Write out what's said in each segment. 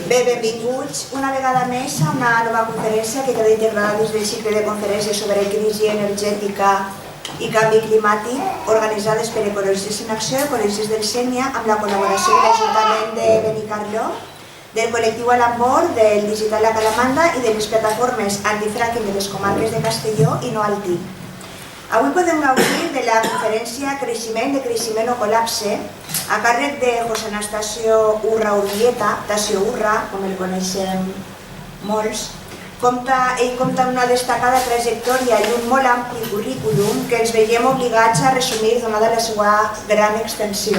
Bé, benvinguts una vegada més a una nova conferència que queda integrada dins del cicle de conferències sobre crisi energètica i canvi climàtic organitzades per Ecologistes en Acció, Ecologistes del Sénia, amb la col·laboració de l'Ajuntament de Benicarló, del col·lectiu Alambor, del Digital La Calamanda i de les plataformes antifracking de les comarques de Castelló i No Altí. Avui podem gaudir de la conferència Creixement o Col·lapse a càrrec de José Anastasio Urra Urbieta, Tasio Urra, com el coneixem molts. Ell compta amb una destacada trajectòria i un molt ampli currículum que ens veiem obligats a resumir donada la seva gran extensió.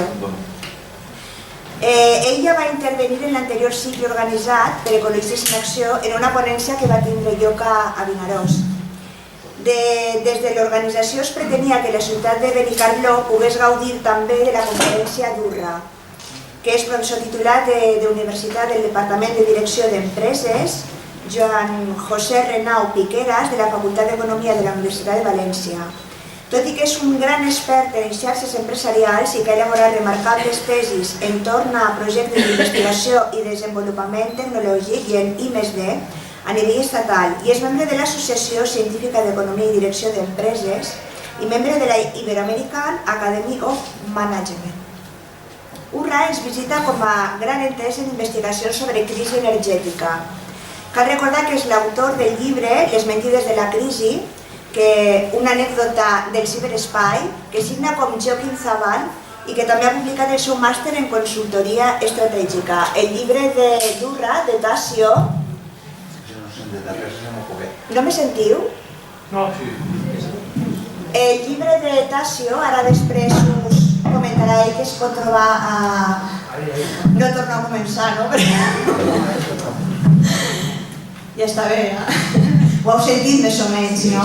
Ell ja va intervenir en l'anterior cicle organitzat per Ecologistes en Acció en una ponència que va tindre lloc a Vinaròs. Des de l'organització es pretenia que la ciutat de Benicarló pogués gaudir també de la conferència d'Urra, que és professor titulat d'Universitat del Departament de Direcció d'Empreses, Joan José Renau Piqueras, de la Facultat d'Economia de la Universitat de València. Tot i que és un gran expert en xarxes empresarials i que ha elaborat remarcables tesis entorn a projectes d'investigació i desenvolupament tecnològic i en I+D, a nivell estatal, i és membre de l'Associació Científica d'Economia i Direcció d'Empreses i membre de la Iberoamerican Academy of Management. Urra ens visita com a gran entès en investigacions sobre crisi energètica. Cal recordar que és l'autor del llibre Les mentides de la crisi, una anècdota del ciberespai, que signa com Joaquim Zabal i que també ha publicat el seu màster en consultoria estratègica. El llibre d'Urra, de Tasio. No me sentiu? No, sí. El llibre de Tasio, ara després us comentarà ell que es pot trobar a... No torno a començar, no? Ja està bé, ho heu sentit més o menys, no?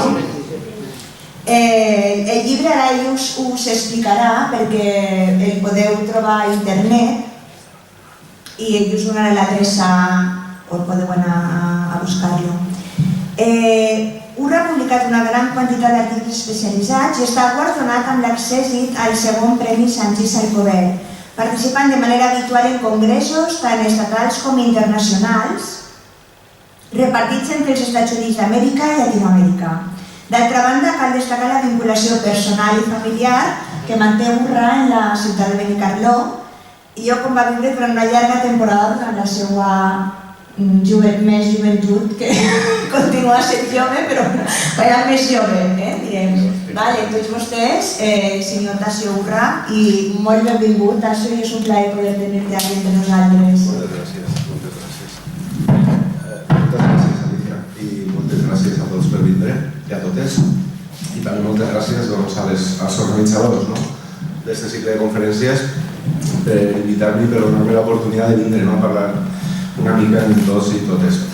El llibre ara ell us explicarà perquè el podeu trobar a internet i ell us donarà l'adreça on podeu anar a buscar-lo. Urra ha publicat una gran quantitat d'articles especialitzats i està guardonat amb l'accèssit al segon Premi Sanchis Alcover, participant de manera habitual en congressos tant estatals com internacionals, repartits entre els Estats Units d'Amèrica i Llatinoamèrica. D'altra banda, cal destacar la vinculació personal i familiar que manté Urra en la ciutat de Benicarló i jo com va viure durant una llarga temporada durant la seva més joventut, que continua sent jove, però era més jove, direm. Tots vostès, senyor Tasio Urra, i molt benvingut, Tasio, i és un plaer poder tenir-te aquí entre nosaltres. Moltes gràcies. Moltes gràcies, Alicia, i moltes gràcies a tots per vindre, i a totes. I també moltes gràcies als organitzadors d'aquest cicle de conferències per invitar-me i per donar-me l'oportunitat de vindre a parlar una mica amb tots i totes.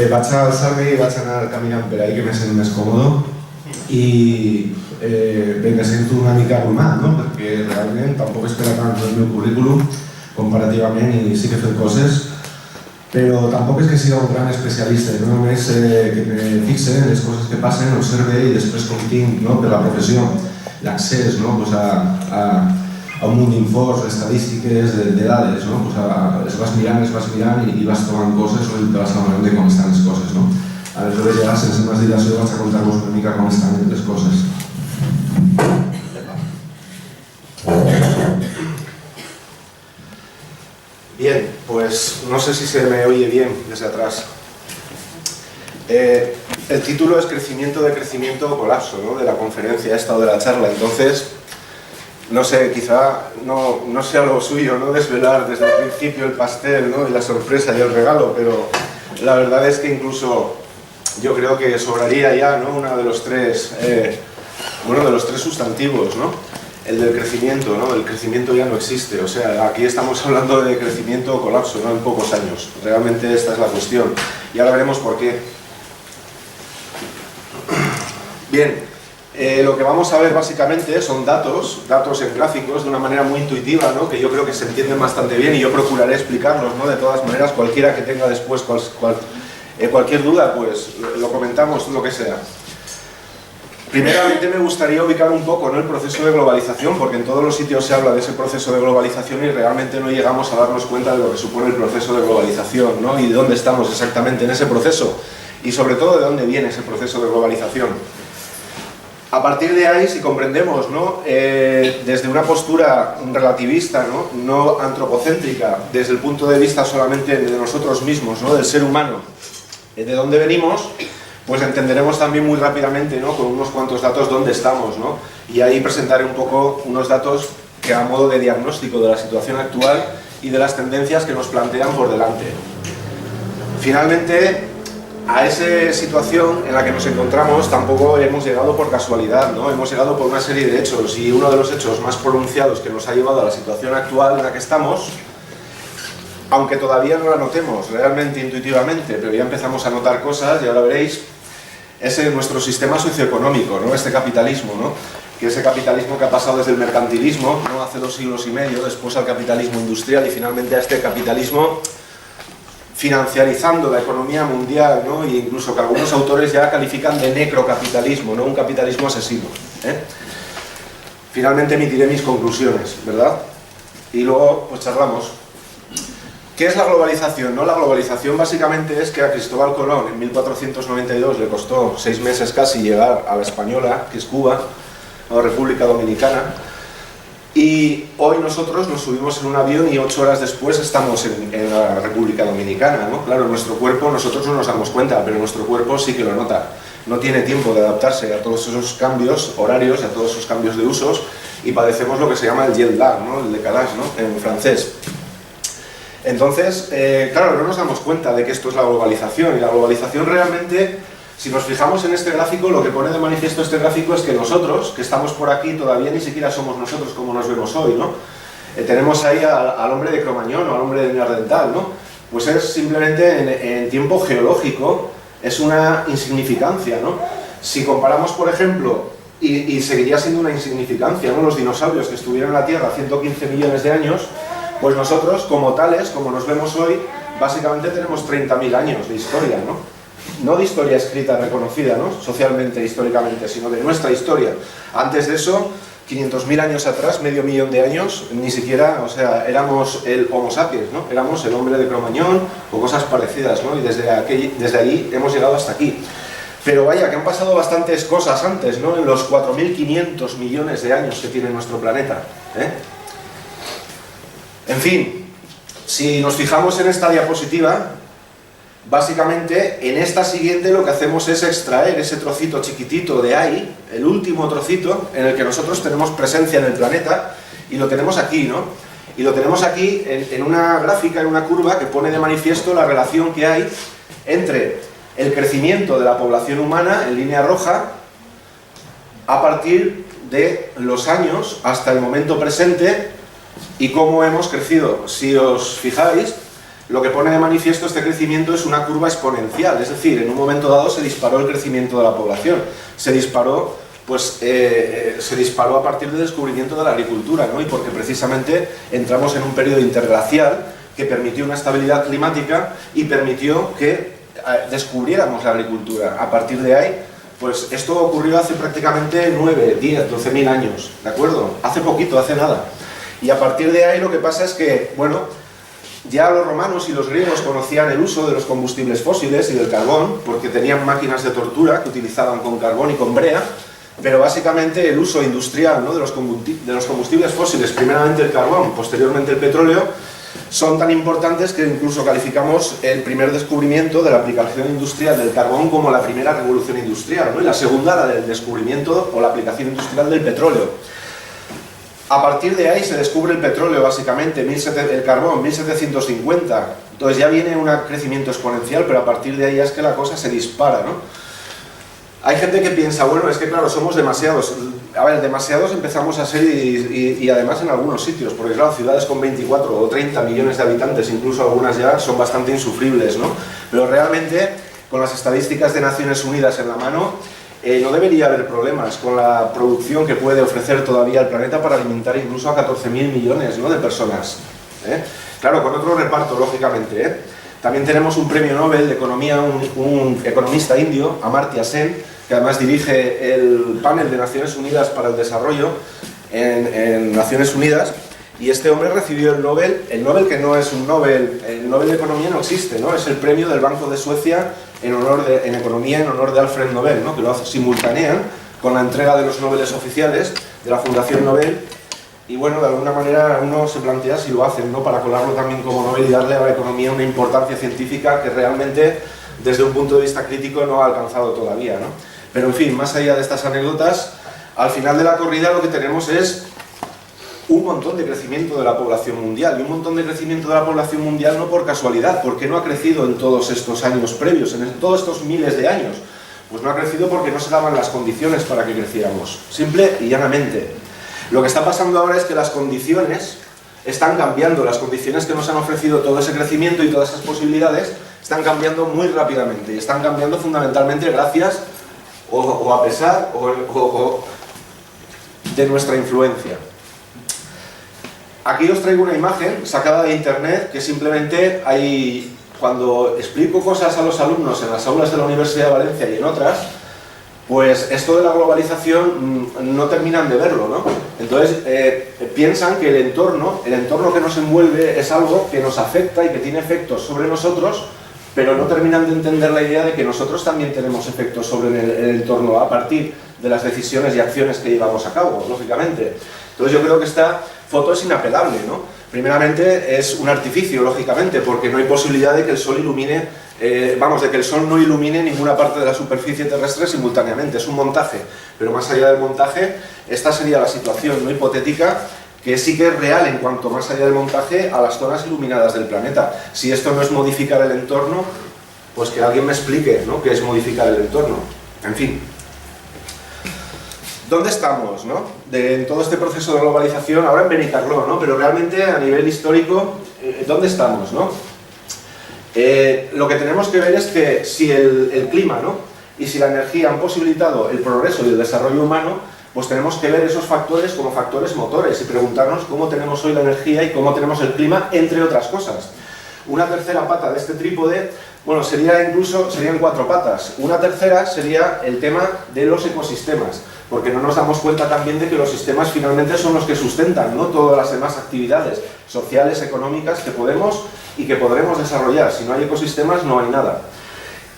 Vaig alçar-me i vaig anar caminant per ahí, que me sent més còmode, i me sento una mica abrumat, perquè realment tampoc espera tant el meu currículum comparativament i sí que he fet coses, però tampoc és que sigui un gran especialista, no només que me fixe en les coses que passen, observe i després com tinc per la professió l'accés a un munt d'infos, estadístiques, de dades, es vas mirant i vas trobant coses i te vas adonant de com estan les coses. Aleshores ja, sense més dilació, vaig a contar-vos una mica com estan les coses. Bien, pues no sé si se me oye bien desde atrás. El título es Crecimiento o Colapso, de la conferencia esta o de la charla, entonces no sé, quizá no sea lo suyo desvelar desde el principio el pastel y la sorpresa y el regalo, pero la verdad es que incluso yo creo que sobraría ya uno de los tres sustantivos, el del crecimiento. El crecimiento ya no existe, o sea, aquí estamos hablando de crecimiento o colapso en pocos años, realmente esta es la cuestión y ahora veremos por qué. Bien. Lo que vamos a ver básicamente son datos en gráficos de una manera muy intuitiva, que yo creo que se entienden bastante bien y yo procuraré explicarlos, de todas maneras, cualquiera que tenga después cualquier duda, pues lo comentamos, lo que sea. Primeramente me gustaría ubicar un poco, ¿no?, el proceso de globalización, porque en todos los sitios se habla de ese proceso de globalización y realmente no llegamos a darnos cuenta de lo que supone el proceso de globalización, ¿no?, y de dónde estamos exactamente en ese proceso y sobre todo de dónde viene ese proceso de globalización. A partir de ahí, si comprendemos, ¿no?, desde una postura relativista, no antropocéntrica, desde el punto de vista solamente de nosotros mismos, ¿no?, del ser humano, de dónde venimos, pues entenderemos también muy rápidamente, ¿no?, con unos cuantos datos dónde estamos, ¿no? Y ahí presentaré un poco unos datos que a modo de diagnóstico de la situación actual y de las tendencias que nos plantean por delante. Finalmente, a esa situación en la que nos encontramos tampoco hemos llegado por casualidad, ¿no? Hemos llegado por una serie de hechos, y uno de los hechos más pronunciados que nos ha llevado a la situación actual en la que estamos, aunque todavía no la notemos realmente intuitivamente, pero ya empezamos a notar cosas, y ahora veréis, es nuestro sistema socioeconómico, ¿no?, este capitalismo, ¿no?, que ese capitalismo que ha pasado desde el mercantilismo, ¿no?, hace 2 siglos y medio, después al capitalismo industrial y finalmente a este capitalismo financiarizando la economía mundial, ¿no?, e incluso que algunos autores ya califican de necrocapitalismo, ¿no?, un capitalismo asesino, ¿eh? Finalmente emitiré mis conclusiones, ¿verdad? Y luego pues charlamos. ¿Qué es la globalización, no? La globalización básicamente es que a Cristóbal Colón en 1492 le costó 6 meses casi llegar a la Española, que es Cuba, a la República Dominicana, y hoy nosotros nos subimos en un avión y 8 horas después estamos en la República Dominicana, ¿no? Claro, nuestro cuerpo, nosotros no nos damos cuenta, pero nuestro cuerpo sí que lo nota. No tiene tiempo de adaptarse a todos esos cambios horarios, a todos esos cambios de usos, y padecemos lo que se llama el jet lag, ¿no?, el décalage, ¿no?, en francés. Entonces, claro, no nos damos cuenta de que esto es la globalización, y la globalización realmente, si nos fijamos en este gráfico, lo que pone de manifiesto este gráfico es que nosotros, que estamos por aquí, todavía ni siquiera somos nosotros como nos vemos hoy, ¿no? Tenemos ahí al hombre de Cromañón o al hombre de Neandertal, ¿no? Pues es simplemente en tiempo geológico, es una insignificancia, ¿no? Si comparamos, por ejemplo, y seguiría siendo una insignificancia, ¿no?, los dinosaurios que estuvieron en la Tierra 115 millones de años, pues nosotros, como tales, como nos vemos hoy, básicamente tenemos 30.000 años de historia, ¿no? No de historia escrita, reconocida, ¿no?, socialmente, históricamente, sino de nuestra historia. Antes de eso, 500.000 años atrás, medio millón de años, ni siquiera, o sea, éramos el Homo sapiens, ¿no?, éramos el hombre de Cromañón o cosas parecidas, ¿no?, y desde ahí hemos llegado hasta aquí. Pero vaya, que han pasado bastantes cosas antes, ¿no?, en los 4.500 millones de años que tiene nuestro planeta, ¿eh? En fin, si nos fijamos en esta diapositiva, básicamente en esta siguiente lo que hacemos es extraer ese trocito chiquitito de ahí, el último trocito en el que nosotros tenemos presencia en el planeta, y lo tenemos aquí, ¿no? Y lo tenemos aquí en una gráfica, en una curva que pone de manifiesto la relación que hay entre el crecimiento de la población humana en línea roja a partir de los años hasta el momento presente, y cómo hemos crecido. Si os fijáis, lo que pone de manifiesto este crecimiento es una curva exponencial, es decir, en un momento dado se disparó el crecimiento de la población, se disparó a partir del descubrimiento de la agricultura, ¿no?, y porque precisamente entramos en un periodo interglacial que permitió una estabilidad climática y permitió que descubriéramos la agricultura. A partir de ahí, pues esto ocurrió hace prácticamente 9, 10, 12.000 años, ¿de acuerdo? Hace poquito, hace nada. Y a partir de ahí lo que pasa es que, bueno, ya los romanos y los griegos conocían el uso de los combustibles fósiles y del carbón, porque tenían máquinas de tortura que utilizaban con carbón y con brea, pero básicamente el uso industrial, ¿no?, de los combustibles fósiles, primeramente el carbón, posteriormente el petróleo, son tan importantes que incluso calificamos el primer descubrimiento de la aplicación industrial del carbón como la primera revolución industrial, ¿no?, y la segunda la del descubrimiento o la aplicación industrial del petróleo. A partir de ahí se descubre el petróleo, básicamente, el carbón, 1750. Entonces ya viene un crecimiento exponencial, pero a partir de ahí es que la cosa se dispara, ¿no? Hay gente que piensa, bueno, es que claro, somos demasiados. A ver, demasiados empezamos a ser y además en algunos sitios, porque claro, ciudades con 24 o 30 millones de habitantes, incluso algunas ya, son bastante insufribles, ¿no? Pero realmente, con las estadísticas de Naciones Unidas en la mano, no debería haber problemas con la producción que puede ofrecer todavía el planeta para alimentar incluso a 14.000 millones, ¿no?, de personas, ¿eh? Claro, con otro reparto, lógicamente, ¿eh? También tenemos un premio Nobel de Economía, un economista indio, Amartya Sen, que además dirige el panel de Naciones Unidas para el Desarrollo en Naciones Unidas, y este hombre recibió el Nobel que no es un Nobel, el Nobel de Economía no existe, ¿no? Es el premio del Banco de Suecia en Economía en honor de Alfred Nobel, ¿no? Que lo simultanean con la entrega de los Nobeles oficiales de la Fundación Nobel, y bueno, de alguna manera uno se plantea si lo hacen, ¿no? Para colarlo también como Nobel y darle a la economía una importancia científica que realmente desde un punto de vista crítico no ha alcanzado todavía, ¿no? Pero en fin, más allá de estas anécdotas, al final de la corrida lo que tenemos es un montón de crecimiento de la población mundial, y un montón de crecimiento de la población mundial no por casualidad, porque no ha crecido en todos estos años previos, en todos estos miles de años. Pues no ha crecido porque no se daban las condiciones para que creciéramos, simple y llanamente. Lo que está pasando ahora es que las condiciones están cambiando, las condiciones que nos han ofrecido todo ese crecimiento y todas esas posibilidades están cambiando muy rápidamente, y están cambiando fundamentalmente gracias o a pesar de nuestra influencia. Aquí os traigo una imagen sacada de internet que simplemente hay, cuando explico cosas a los alumnos en las aulas de la Universidad de Valencia y en otras, pues esto de la globalización no terminan de verlo, ¿no? Entonces piensan que el entorno que nos envuelve es algo que nos afecta y que tiene efectos sobre nosotros, pero no terminan de entender la idea de que nosotros también tenemos efectos sobre el entorno a partir de las decisiones y acciones que llevamos a cabo, lógicamente. Entonces yo creo que esta foto es inapelable, ¿no? Primeramente es un artificio, lógicamente, porque no hay posibilidad de que el sol ilumine, de que el sol no ilumine ninguna parte de la superficie terrestre simultáneamente, es un montaje. Pero más allá del montaje, esta sería la situación no hipotética, que sí que es real en cuanto más allá del montaje a las zonas iluminadas del planeta. Si esto no es modificar el entorno, pues que alguien me explique, ¿no?, qué es modificar el entorno. En fin. ¿Dónde estamos, no? En todo este proceso de globalización, ahora en Benicarló, ¿no? Pero realmente a nivel histórico, ¿dónde estamos, no? Lo que tenemos que ver es que si el clima, ¿no?, y si la energía han posibilitado el progreso y el desarrollo humano, pues tenemos que ver esos factores como factores motores y preguntarnos cómo tenemos hoy la energía y cómo tenemos el clima, entre otras cosas. Una tercera pata de este trípode, bueno, serían 4 patas. Una tercera sería el tema de los ecosistemas, porque no nos damos cuenta también de que los sistemas finalmente son los que sustentan, ¿no?, todas las demás actividades sociales, económicas que podemos y que podremos desarrollar. Si no hay ecosistemas no hay nada.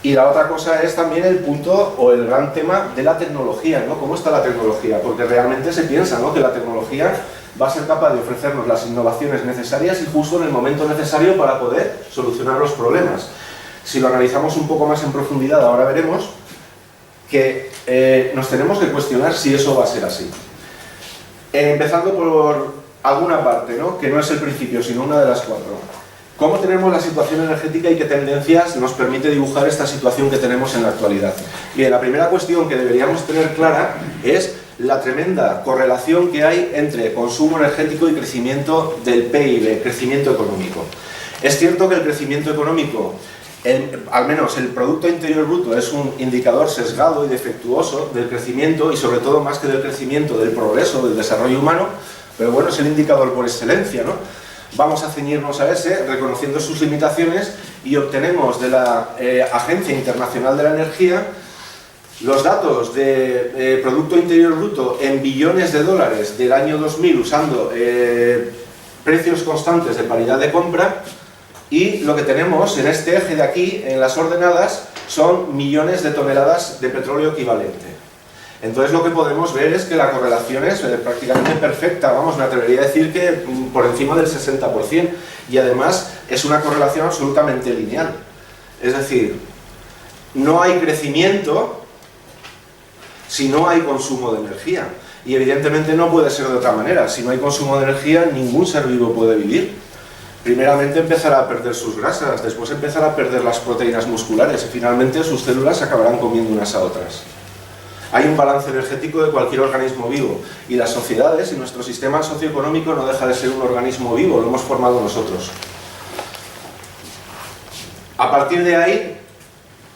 Y la otra cosa es también el punto o el gran tema de la tecnología, ¿no? ¿Cómo está la tecnología? Porque realmente se piensa, ¿no?, que la tecnología va a ser capaz de ofrecernos las innovaciones necesarias y justo en el momento necesario para poder solucionar los problemas. Si lo analizamos un poco más en profundidad, ahora veremos que nos tenemos que cuestionar si eso va a ser así. Empezando por alguna parte, ¿no?, que no es el principio, sino una de las 4. ¿Cómo tenemos la situación energética y qué tendencias nos permite dibujar esta situación que tenemos en la actualidad? Bien, la primera cuestión que deberíamos tener clara es la tremenda correlación que hay entre consumo energético y crecimiento del PIB, crecimiento económico. Es cierto que el crecimiento económico, al menos el Producto Interior Bruto, es un indicador sesgado y defectuoso del crecimiento y sobre todo más que del crecimiento, del progreso, del desarrollo humano, pero bueno, es el indicador por excelencia, ¿no? Vamos a ceñirnos a ese, reconociendo sus limitaciones, y obtenemos de la Agencia Internacional de la Energía los datos de Producto Interior Bruto en billones de dólares del año 2000 usando precios constantes de paridad de compra, y lo que tenemos en este eje de aquí, en las ordenadas, son millones de toneladas de petróleo equivalente. Entonces lo que podemos ver es que la correlación es prácticamente perfecta, vamos, me atrevería a decir que por encima del 60%, y además es una correlación absolutamente lineal. Es decir, no hay crecimiento si no hay consumo de energía, y evidentemente no puede ser de otra manera. Si no hay consumo de energía, ningún ser vivo puede vivir. Primeramente empezará a perder sus grasas, después empezará a perder las proteínas musculares y finalmente sus células se acabarán comiendo unas a otras. Hay un balance energético de cualquier organismo vivo, y las sociedades y nuestro sistema socioeconómico no deja de ser un organismo vivo, lo hemos formado nosotros. A partir de ahí,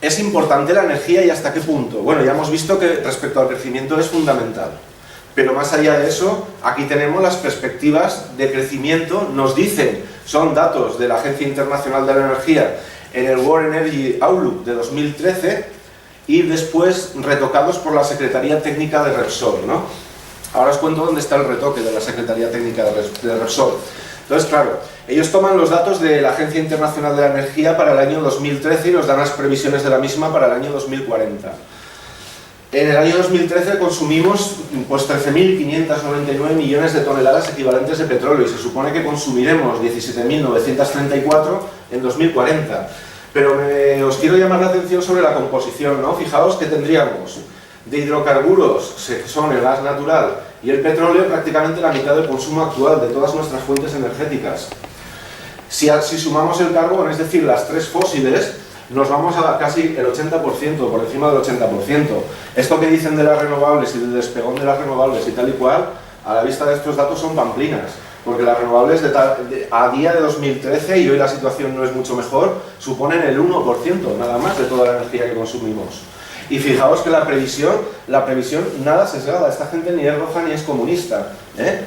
¿es importante la energía y hasta qué punto? Bueno, ya hemos visto que respecto al crecimiento es fundamental, pero más allá de eso, aquí tenemos las perspectivas de crecimiento, nos dicen, son datos de la Agencia Internacional de la Energía, en el World Energy Outlook de 2013 y después retocados por la Secretaría Técnica de Repsol, ¿no? Ahora os cuento dónde está el retoque de la Secretaría Técnica de Repsol. Entonces, claro, ellos toman los datos de la Agencia Internacional de la Energía para el año 2013 y nos dan las previsiones de la misma para el año 2040. En el año 2013 consumimos pues 13.599 millones de toneladas equivalentes de petróleo y se supone que consumiremos 17.934 en 2040. Pero os quiero llamar la atención sobre la composición, ¿no? Fijaos que tendríamos de hidrocarburos, que son el gas natural, y el petróleo prácticamente la mitad del consumo actual de todas nuestras fuentes energéticas. Si sumamos el carbón, es decir, las tres fósiles, nos vamos a casi el 80%, por encima del 80%. Esto que dicen de las renovables y del despegón de las renovables y tal y cual, a la vista de estos datos son pamplinas, porque las renovables a día de 2013, y hoy la situación no es mucho mejor, suponen el 1% nada más de toda la energía que consumimos. Y fijaos que la previsión nada sesgada, esta gente ni es roja ni es comunista, ¿eh?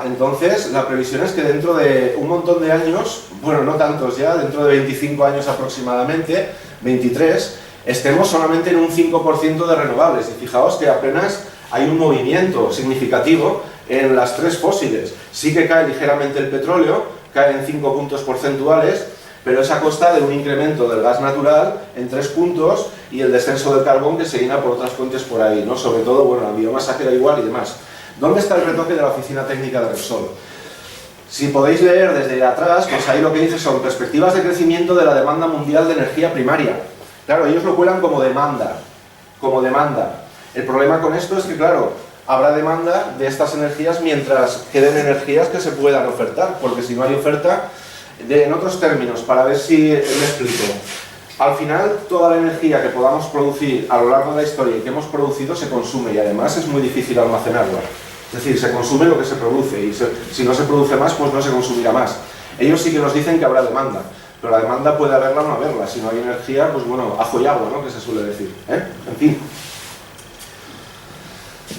Entonces, la previsión es que dentro de un montón de años, bueno, no tantos ya, dentro de 25 años aproximadamente, 23, estemos solamente en un 5% de renovables. Y fijaos que apenas hay un movimiento significativo en las tres fósiles. Sí que cae ligeramente el petróleo, cae en 5 puntos porcentuales, pero es a costa de un incremento del gas natural en 3 puntos y el descenso del carbón que se llena por otras fuentes por ahí, ¿no? Sobre todo, bueno, la biomasa queda igual y demás. ¿Dónde está el retoque de la Oficina Técnica de Repsol? Si podéis leer desde atrás, pues ahí lo que dice son perspectivas de crecimiento de la demanda mundial de energía primaria. Claro, ellos lo cuelan como demanda. El problema con esto es que, claro, habrá demanda de estas energías mientras queden energías que se puedan ofertar, porque si no hay oferta, en otros términos, para ver si me explico. Al final, toda la energía que podamos producir a lo largo de la historia y que hemos producido se consume y además es muy difícil almacenarla. Es decir, se consume lo que se produce y si no se produce más, pues no se consumirá más. Ellos sí que nos dicen que habrá demanda, pero la demanda puede haberla o no haberla. Si no hay energía, pues bueno, ajo y agua, ¿no? Que se suele decir, ¿eh? En fin.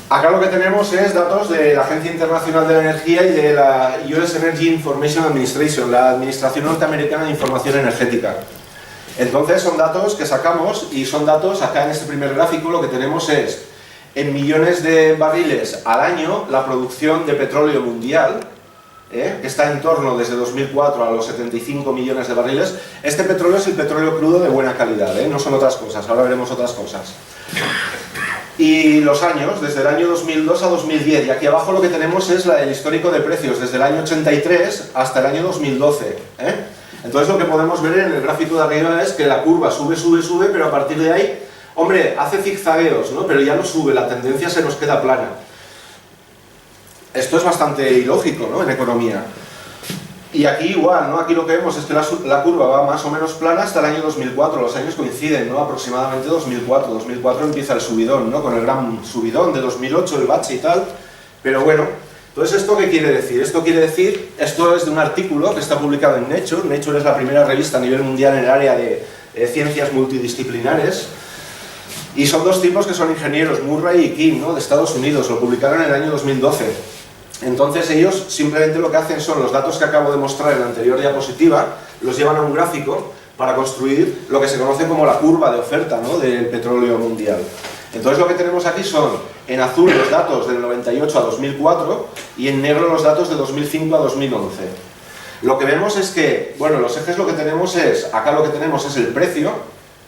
Acá lo que tenemos es datos de la Agencia Internacional de la Energía y de la US Energy Information Administration, la Administración Norteamericana de Información Energética. Entonces son datos que sacamos y son datos, acá en este primer gráfico lo que tenemos es en millones de barriles al año la producción de petróleo mundial, que está en torno desde 2004 a los 75 millones de barriles. Este petróleo es el petróleo crudo de buena calidad, no son otras cosas, ahora veremos otras cosas. Y los años, desde el año 2002 a 2010, y aquí abajo lo que tenemos es el histórico de precios, desde el año 83 hasta el año 2012. Entonces lo que podemos ver en el gráfico de arriba es que la curva sube, pero a partir de ahí, hombre, hace zigzagueos, ¿no? Pero ya no sube, la tendencia se nos queda plana. Esto es bastante ilógico, ¿no? En economía. Y aquí igual, ¿no? Aquí lo que vemos es que la curva va más o menos plana hasta el año 2004, los años coinciden, ¿no? Aproximadamente 2004. 2004 empieza el subidón, ¿no? Con el gran subidón de 2008, el bache y tal. Pero bueno, entonces ¿esto qué quiere decir? Esto quiere decir, esto es de un artículo que está publicado en Nature. Nature es la primera revista a nivel mundial en el área de ciencias multidisciplinares. Y son dos tipos que son ingenieros, Murray y Kim, ¿no? De Estados Unidos, lo publicaron en el año 2012. Entonces ellos simplemente lo que hacen son los datos que acabo de mostrar en la anterior diapositiva, los llevan a un gráfico para construir lo que se conoce como la curva de oferta, ¿no? Del petróleo mundial. Entonces lo que tenemos aquí son, en azul los datos del 98 a 2004 y en negro los datos de 2005 a 2011. Lo que vemos es que, bueno, los ejes lo que tenemos es, acá lo que tenemos es el precio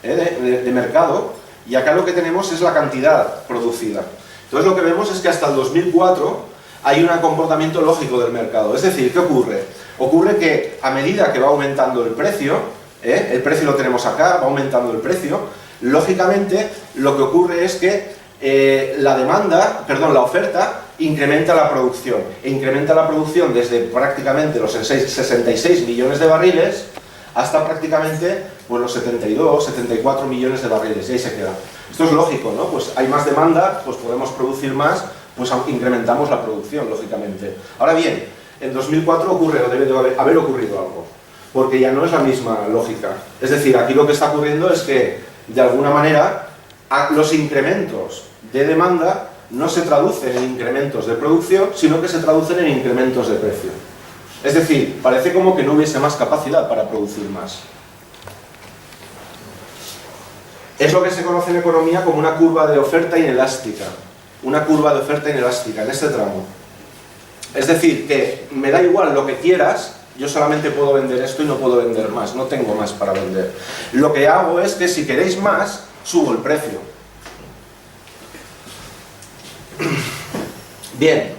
de mercado y acá lo que tenemos es la cantidad producida. Entonces lo que vemos es que hasta el 2004 hay un comportamiento lógico del mercado. Es decir, ¿qué ocurre? Ocurre que a medida que va aumentando el precio lo tenemos acá, va aumentando el precio, lógicamente lo que ocurre es que la oferta incrementa la producción. E incrementa la producción desde prácticamente los 66 millones de barriles hasta prácticamente pues, los 72, 74 millones de barriles. Y ahí se queda. Esto es lógico, ¿no? Pues hay más demanda, pues podemos producir más, pues incrementamos la producción, lógicamente. Ahora bien, en 2004 ocurre, o debe de haber ocurrido algo, porque ya no es la misma lógica. Es decir, aquí lo que está ocurriendo es que, de alguna manera, los incrementos de demanda no se traducen en incrementos de producción, sino que se traducen en incrementos de precio. Es decir, parece como que no hubiese más capacidad para producir más. Es lo que se conoce en economía como una curva de oferta inelástica. Una curva de oferta inelástica en este tramo. Es decir, que me da igual lo que quieras, yo solamente puedo vender esto y no puedo vender más, no tengo más para vender. Lo que hago es que si queréis más, subo el precio. Bien,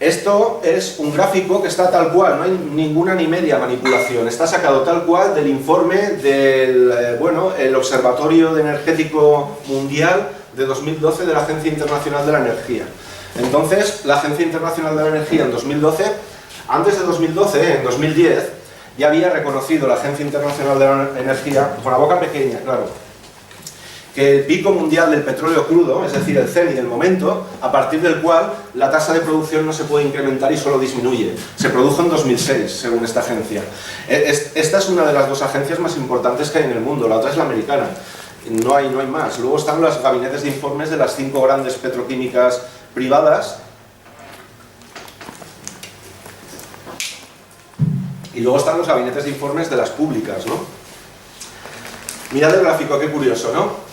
esto es un gráfico que está tal cual, no hay ninguna ni media manipulación, está sacado tal cual del informe del el Observatorio Energético Mundial de 2012 de la Agencia Internacional de la Energía. Entonces, la Agencia Internacional de la Energía en 2012, antes de 2012, en 2010, ya había reconocido la Agencia Internacional de la Energía, con la boca pequeña, claro, que el pico mundial del petróleo crudo, es decir, el cenit del momento, a partir del cual la tasa de producción no se puede incrementar y solo disminuye. Se produjo en 2006, según esta agencia. Esta es una de las dos agencias más importantes que hay en el mundo, la otra es la americana. No hay más. Luego están los gabinetes de informes de las 5 grandes petroquímicas privadas. Y luego están los gabinetes de informes de las públicas, ¿no? Mirad el gráfico, qué curioso, ¿no?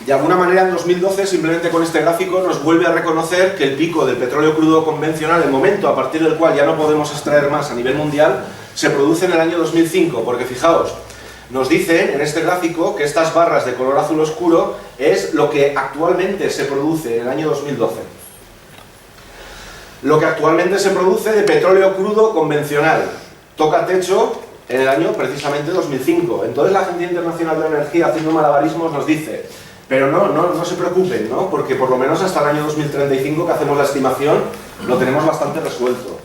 De alguna manera en 2012, simplemente con este gráfico, nos vuelve a reconocer que el pico del petróleo crudo convencional, el momento a partir del cual ya no podemos extraer más a nivel mundial, se produce en el año 2005, porque fijaos, nos dicen en este gráfico que estas barras de color azul oscuro es lo que actualmente se produce en el año 2012. Lo que actualmente se produce de petróleo crudo convencional. Toca techo en el año precisamente 2005. Entonces la Agencia Internacional de la Energía, haciendo malabarismos, nos dice, pero no se preocupen, ¿no? Porque por lo menos hasta el año 2035, que hacemos la estimación, lo tenemos bastante resuelto.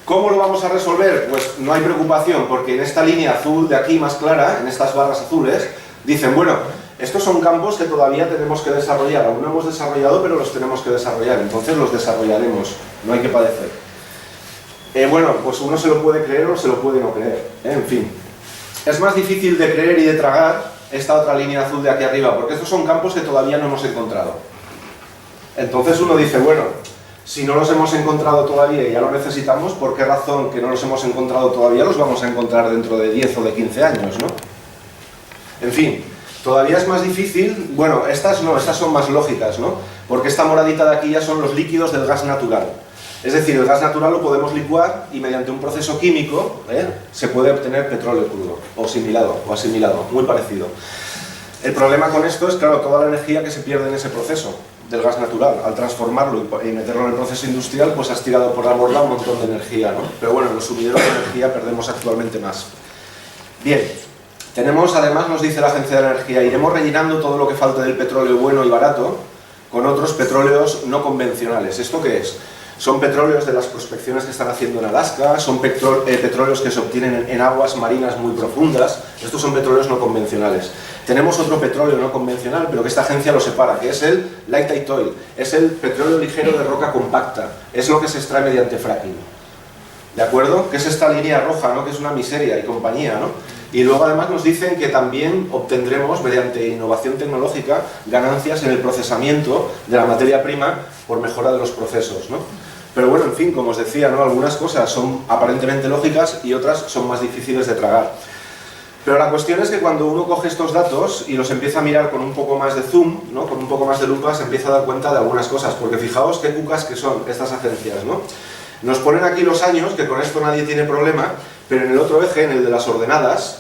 ¿Cómo lo vamos a resolver? Pues no hay preocupación, porque en esta línea azul de aquí más clara, en estas barras azules, dicen, bueno, estos son campos que todavía tenemos que desarrollar, aún no hemos desarrollado, pero los tenemos que desarrollar, entonces los desarrollaremos, no hay que padecer. Bueno, pues uno se lo puede creer o se lo puede no creer, en fin. Es más difícil de creer y de tragar esta otra línea azul de aquí arriba, porque estos son campos que todavía no hemos encontrado. Entonces uno dice, bueno, si no los hemos encontrado todavía y ya los necesitamos, ¿por qué razón que no los hemos encontrado todavía los vamos a encontrar dentro de 10 o de 15 años, ¿no? En fin, todavía es más difícil, bueno, estas no, estas son más lógicas, ¿no? Porque esta moradita de aquí ya son los líquidos del gas natural. Es decir, el gas natural lo podemos licuar y mediante un proceso químico se puede obtener petróleo crudo, o asimilado, muy parecido. El problema con esto es, claro, toda la energía que se pierde en ese proceso del gas natural. Al transformarlo y meterlo en el proceso industrial, pues has tirado por la borda un montón de energía, ¿no? Pero bueno, en los sumideros de energía perdemos actualmente más. Bien, tenemos, además nos dice la Agencia de la Energía, iremos rellenando todo lo que falte del petróleo bueno y barato con otros petróleos no convencionales. ¿Esto qué es? Son petróleos de las prospecciones que están haciendo en Alaska, son petróleos que se obtienen en aguas marinas muy profundas. Estos son petróleos no convencionales. Tenemos otro petróleo no convencional, pero que esta agencia lo separa, que es el light tight oil, es el petróleo ligero de roca compacta, es lo que se extrae mediante fracking. ¿De acuerdo? Que es esta línea roja, ¿no? Que es una miseria y compañía, ¿no? Y luego además nos dicen que también obtendremos, mediante innovación tecnológica, ganancias en el procesamiento de la materia prima por mejora de los procesos, ¿no? Pero bueno, en fin, como os decía, ¿no? Algunas cosas son aparentemente lógicas y otras son más difíciles de tragar. Pero la cuestión es que cuando uno coge estos datos y los empieza a mirar con un poco más de zoom, ¿no? Con un poco más de lupa, se empieza a dar cuenta de algunas cosas, porque fijaos qué cucas que son estas agencias, ¿no? Nos ponen aquí los años, que con esto nadie tiene problema, pero en el otro eje, en el de las ordenadas,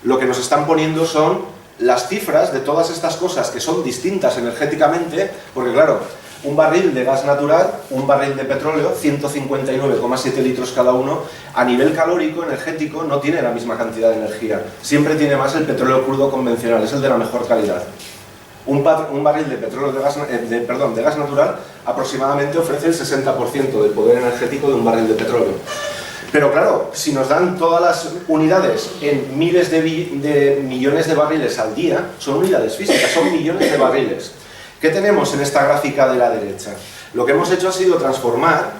lo que nos están poniendo son las cifras de todas estas cosas que son distintas energéticamente, porque claro, un barril de gas natural, un barril de petróleo, 159,7 litros cada uno, a nivel calórico, energético, no tiene la misma cantidad de energía. Siempre tiene más el petróleo crudo convencional, es el de la mejor calidad. Un barril de petróleo de gas natural aproximadamente ofrece el 60% del poder energético de un barril de petróleo. Pero claro, si nos dan todas las unidades en miles de millones de barriles al día, son unidades físicas, son millones de barriles. ¿Qué tenemos en esta gráfica de la derecha? Lo que hemos hecho ha sido transformar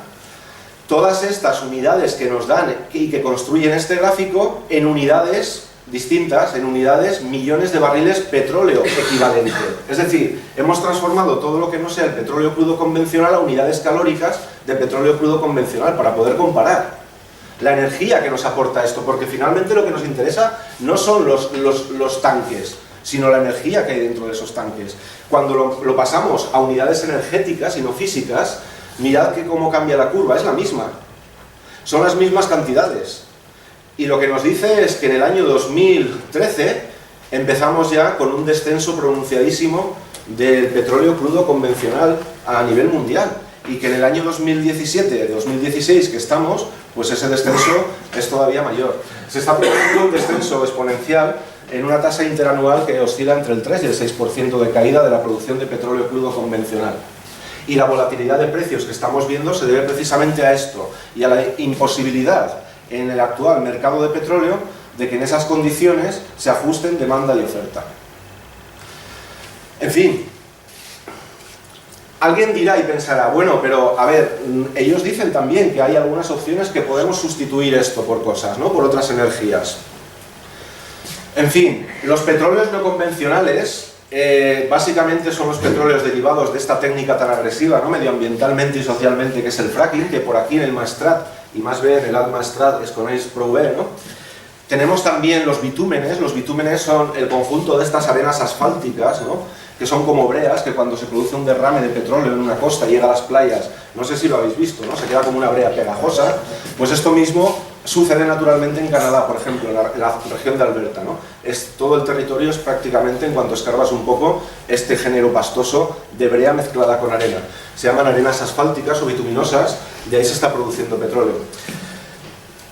todas estas unidades que nos dan y que construyen este gráfico en unidades distintas, en unidades, millones de barriles petróleo equivalente. Es decir, hemos transformado todo lo que no sea el petróleo crudo convencional a unidades calóricas de petróleo crudo convencional para poder comparar la energía que nos aporta esto, porque finalmente lo que nos interesa no son los tanques, sino la energía que hay dentro de esos tanques. Cuando lo pasamos a unidades energéticas y no físicas, mirad que cómo cambia la curva, es la misma. Son las mismas cantidades. Y lo que nos dice es que en el año 2013 empezamos ya con un descenso pronunciadísimo del petróleo crudo convencional a nivel mundial. Y que en el año 2017-2016 que estamos, pues ese descenso es todavía mayor. Se está produciendo un descenso exponencial en una tasa interanual que oscila entre el 3 y el 6% de caída de la producción de petróleo crudo convencional. Y la volatilidad de precios que estamos viendo se debe precisamente a esto y a la imposibilidad en el actual mercado de petróleo de que en esas condiciones se ajusten demanda y oferta. En fin, alguien dirá y pensará, bueno, pero a ver, ellos dicen también que hay algunas opciones que podemos sustituir esto por cosas, ¿no? Por otras energías. En fin, los petróleos no convencionales básicamente son los petróleos derivados de esta técnica tan agresiva, ¿no? Medioambientalmente y socialmente, que es el fracking, que por aquí en el Maestrat, y más bien en el Alt Maestrat es con prou bé, ¿no? Tenemos también los bitúmenes son el conjunto de estas arenas asfálticas, ¿no? Que son como breas, que cuando se produce un derrame de petróleo en una costa y llega a las playas, no sé si lo habéis visto, ¿no? Se queda como una brea pegajosa. Pues esto mismo sucede naturalmente en Canadá, por ejemplo, en la región de Alberta, ¿no? Todo el territorio es prácticamente, en cuanto escarbas un poco, este género pastoso de brea mezclada con arena. Se llaman arenas asfálticas o bituminosas, de ahí se está produciendo petróleo.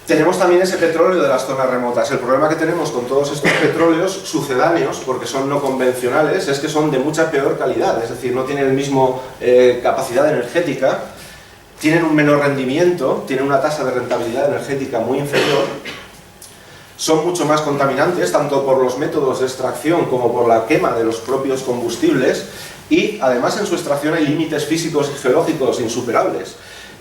Tenemos también ese petróleo de las zonas remotas. El problema que tenemos con todos estos petróleos sucedáneos, porque son no convencionales, es que son de mucha peor calidad, es decir, no tienen el mismo capacidad energética, tienen un menor rendimiento, tienen una tasa de rentabilidad energética muy inferior, son mucho más contaminantes, tanto por los métodos de extracción como por la quema de los propios combustibles, y además en su extracción hay límites físicos y geológicos insuperables.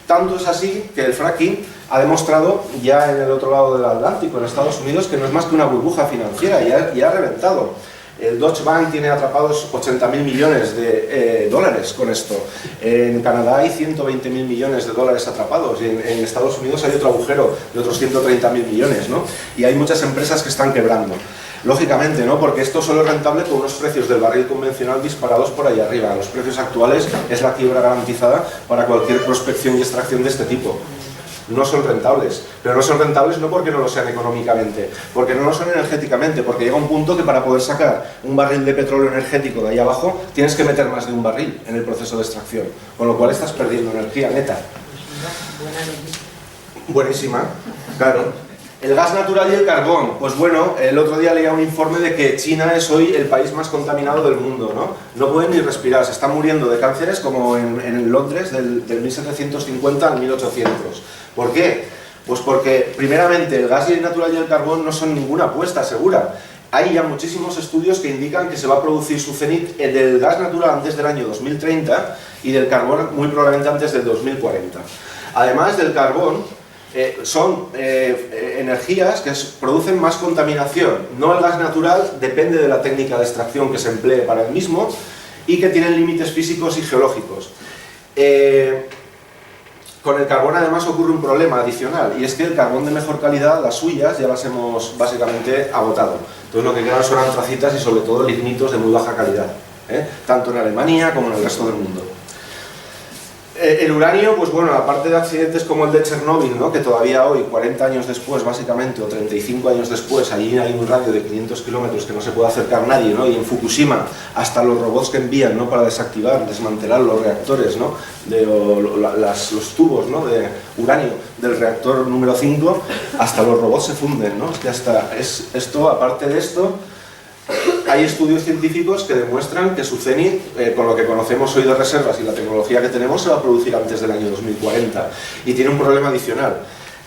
Tanto es así que el fracking ha demostrado ya en el otro lado del Atlántico, en Estados Unidos, que no es más que una burbuja financiera y ha reventado. El Deutsche Bank tiene atrapados 80.000 millones de dólares con esto. En Canadá hay 120.000 millones de dólares atrapados y en Estados Unidos hay otro agujero de otros 130.000 millones, ¿no? Y hay muchas empresas que están quebrando. Lógicamente, ¿no? Porque esto solo es rentable con unos precios del barril convencional disparados por ahí arriba. Los precios actuales es la quiebra garantizada para cualquier prospección y extracción de este tipo. No son rentables, pero no son rentables no porque no lo sean económicamente, porque no lo son energéticamente, porque llega un punto que para poder sacar un barril de petróleo energético de ahí abajo tienes que meter más de un barril en el proceso de extracción, con lo cual estás perdiendo energía neta. Buenísima, claro. El gas natural y el carbón, pues bueno, el otro día leía un informe de que China es hoy el país más contaminado del mundo, ¿no? No pueden ni respirar, se están muriendo de cánceres como en Londres del 1750 al 1800. ¿Por qué? Pues porque, primeramente, el gas natural y el carbón no son ninguna apuesta segura. Hay ya muchísimos estudios que indican que se va a producir su cenit del gas natural antes del año 2030 y del carbón muy probablemente antes del 2040. Además del carbón, son energías que producen más contaminación. No el gas natural, depende de la técnica de extracción que se emplee para el mismo y que tienen límites físicos y geológicos. Con el carbón además ocurre un problema adicional y es que el carbón de mejor calidad, las suyas, ya las hemos básicamente agotado. Entonces lo que quedan son antracitas y sobre todo lignitos de muy baja calidad, tanto en Alemania como en el resto del mundo. El uranio, pues bueno, aparte de accidentes como el de Chernóbil, ¿no? Que todavía hoy, 40 años después básicamente, o 35 años después, allí hay un radio de 500 kilómetros que no se puede acercar nadie, ¿no? Y en Fukushima, hasta los robots que envían, ¿no? Para desactivar, desmantelar los reactores, ¿no? Los tubos, ¿no? De uranio del reactor número 5, hasta los robots se funden, ¿no? Ya está. Esto, aparte de esto, hay estudios científicos que demuestran que su cenit, con lo que conocemos hoy de reservas y la tecnología que tenemos, se va a producir antes del año 2040. Y tiene un problema adicional.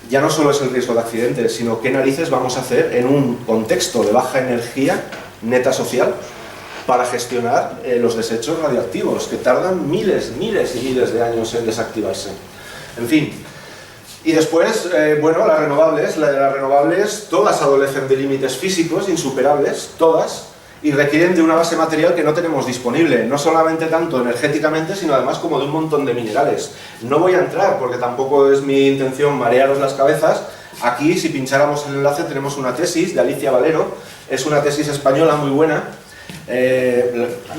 Ya no solo es el riesgo de accidentes, sino qué narices vamos a hacer en un contexto de baja energía neta social para gestionar los desechos radiactivos, que tardan miles y miles de años en desactivarse. En fin. Y después, bueno, las renovables todas adolecen de límites físicos insuperables, todas, y requieren de una base material que no tenemos disponible, no solamente tanto energéticamente, sino además como de un montón de minerales. No voy a entrar, porque tampoco es mi intención marearos las cabezas. Aquí, si pincháramos el enlace, tenemos una tesis de Alicia Valero, es una tesis española muy buena,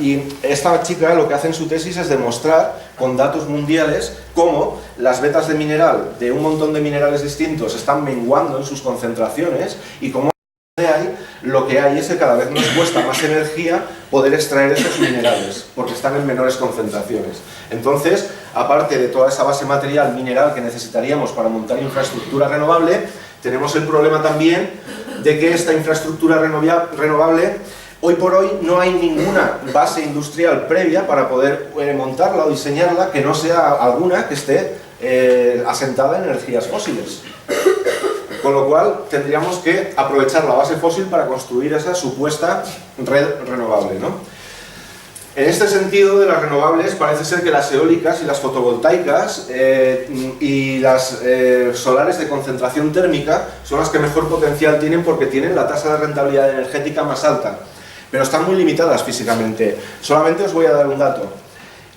Y esta chica lo que hace en su tesis es demostrar con datos mundiales cómo las vetas de mineral de un montón de minerales distintos están menguando en sus concentraciones y cómo lo que hay es que cada vez nos cuesta más energía poder extraer esos minerales porque están en menores concentraciones. Entonces, aparte de toda esa base material mineral que necesitaríamos para montar infraestructura renovable, tenemos el problema también de que esta infraestructura renovable, hoy por hoy no hay ninguna base industrial previa para poder montarla o diseñarla que no sea alguna que esté asentada en energías fósiles. Con lo cual tendríamos que aprovechar la base fósil para construir esa supuesta red renovable, ¿no? En este sentido de las renovables parece ser que las eólicas y las fotovoltaicas y las solares de concentración térmica son las que mejor potencial tienen porque tienen la tasa de rentabilidad energética más alta, pero están muy limitadas físicamente. Solamente os voy a dar un dato.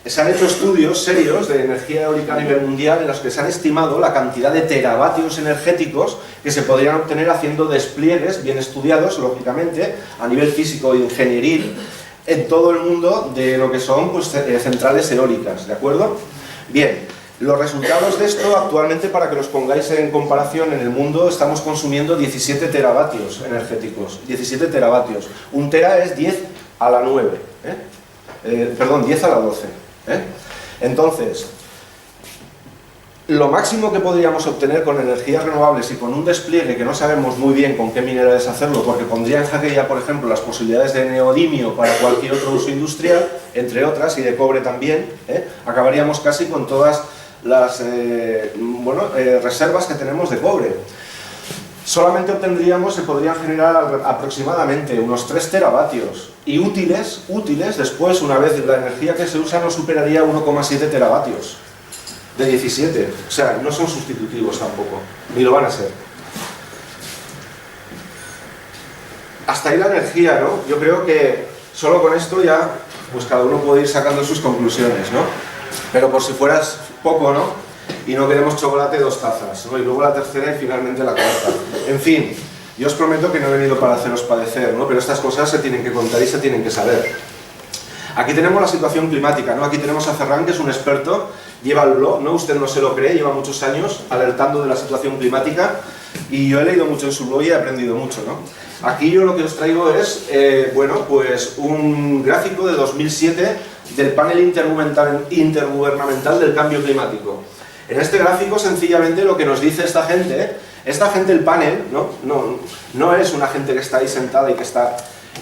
Se han hecho estudios serios de energía eólica a nivel mundial en los que se han estimado la cantidad de teravatios energéticos que se podrían obtener haciendo despliegues bien estudiados, lógicamente, a nivel físico e ingenieril, en todo el mundo de lo que son pues, centrales eólicas, ¿de acuerdo? Bien, los resultados de esto actualmente, para que los pongáis en comparación, en el mundo estamos consumiendo 17 teravatios energéticos, 17 teravatios. Un tera es 10 a la 9, perdón, 10 a la 12. Entonces, lo máximo que podríamos obtener con energías renovables y con un despliegue que no sabemos muy bien con qué minerales hacerlo, porque pondría en jaque ya, por ejemplo, las posibilidades de neodimio para cualquier otro uso industrial, entre otras, y de cobre también, acabaríamos casi con todas las reservas que tenemos de cobre. Solamente obtendríamos, se podrían generar aproximadamente unos 3 teravatios y útiles después, una vez la energía que se usa no superaría 1,7 teravatios de 17, o sea, no son sustitutivos tampoco, ni lo van a ser. Hasta ahí la energía, ¿no? Yo creo que solo con esto ya, pues cada uno puede ir sacando sus conclusiones, ¿no? Pero por si fueras poco, ¿no? Y no queremos chocolate 2 tazas, ¿no? Y luego la tercera y finalmente la cuarta. En fin, yo os prometo que no he venido para haceros padecer, ¿no? Pero estas cosas se tienen que contar y se tienen que saber. Aquí tenemos la situación climática, ¿no? Aquí tenemos a Ferran, que es un experto, lleva el blog, ¿no? Usted no se lo cree, lleva muchos años alertando de la situación climática y yo he leído mucho en su blog y he aprendido mucho, ¿no? Aquí yo lo que os traigo es, pues un gráfico de 2007 del panel intergubernamental del cambio climático. En este gráfico, sencillamente, lo que nos dice esta gente, el panel, no es una gente que está ahí sentada y que está...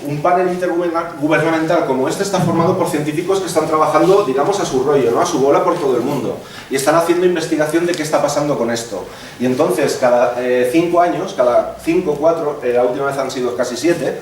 Un panel intergubernamental como este está formado por científicos que están trabajando, digamos, a su rollo, ¿no? A su bola por todo el mundo. Y están haciendo investigación de qué está pasando con esto. Y entonces, cada 5 años, cada 5, 4, la última vez han sido casi 7,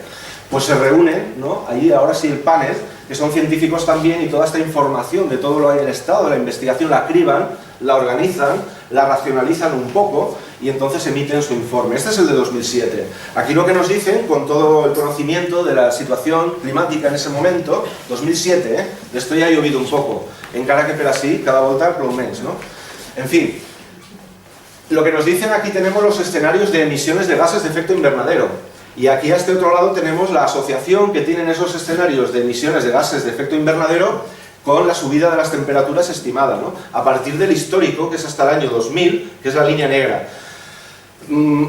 pues se reúnen, ¿no? Ahí ahora sí el panel, que son científicos también, y toda esta información de todo lo que hay en el estado de la investigación la criban, la organizan, la racionalizan un poco y entonces emiten su informe. Este es el de 2007. Aquí lo que nos dicen, con todo el conocimiento de la situación climática en ese momento, 2007, de esto ya ha llovido un poco, encara que per así, cada volta plou menys, ¿no? En fin, lo que nos dicen aquí tenemos los escenarios de emisiones de gases de efecto invernadero. Y aquí a este otro lado tenemos la asociación que tienen esos escenarios de emisiones de gases de efecto invernadero con la subida de las temperaturas estimada, ¿no? A partir del histórico, que es hasta el año 2000, que es la línea negra.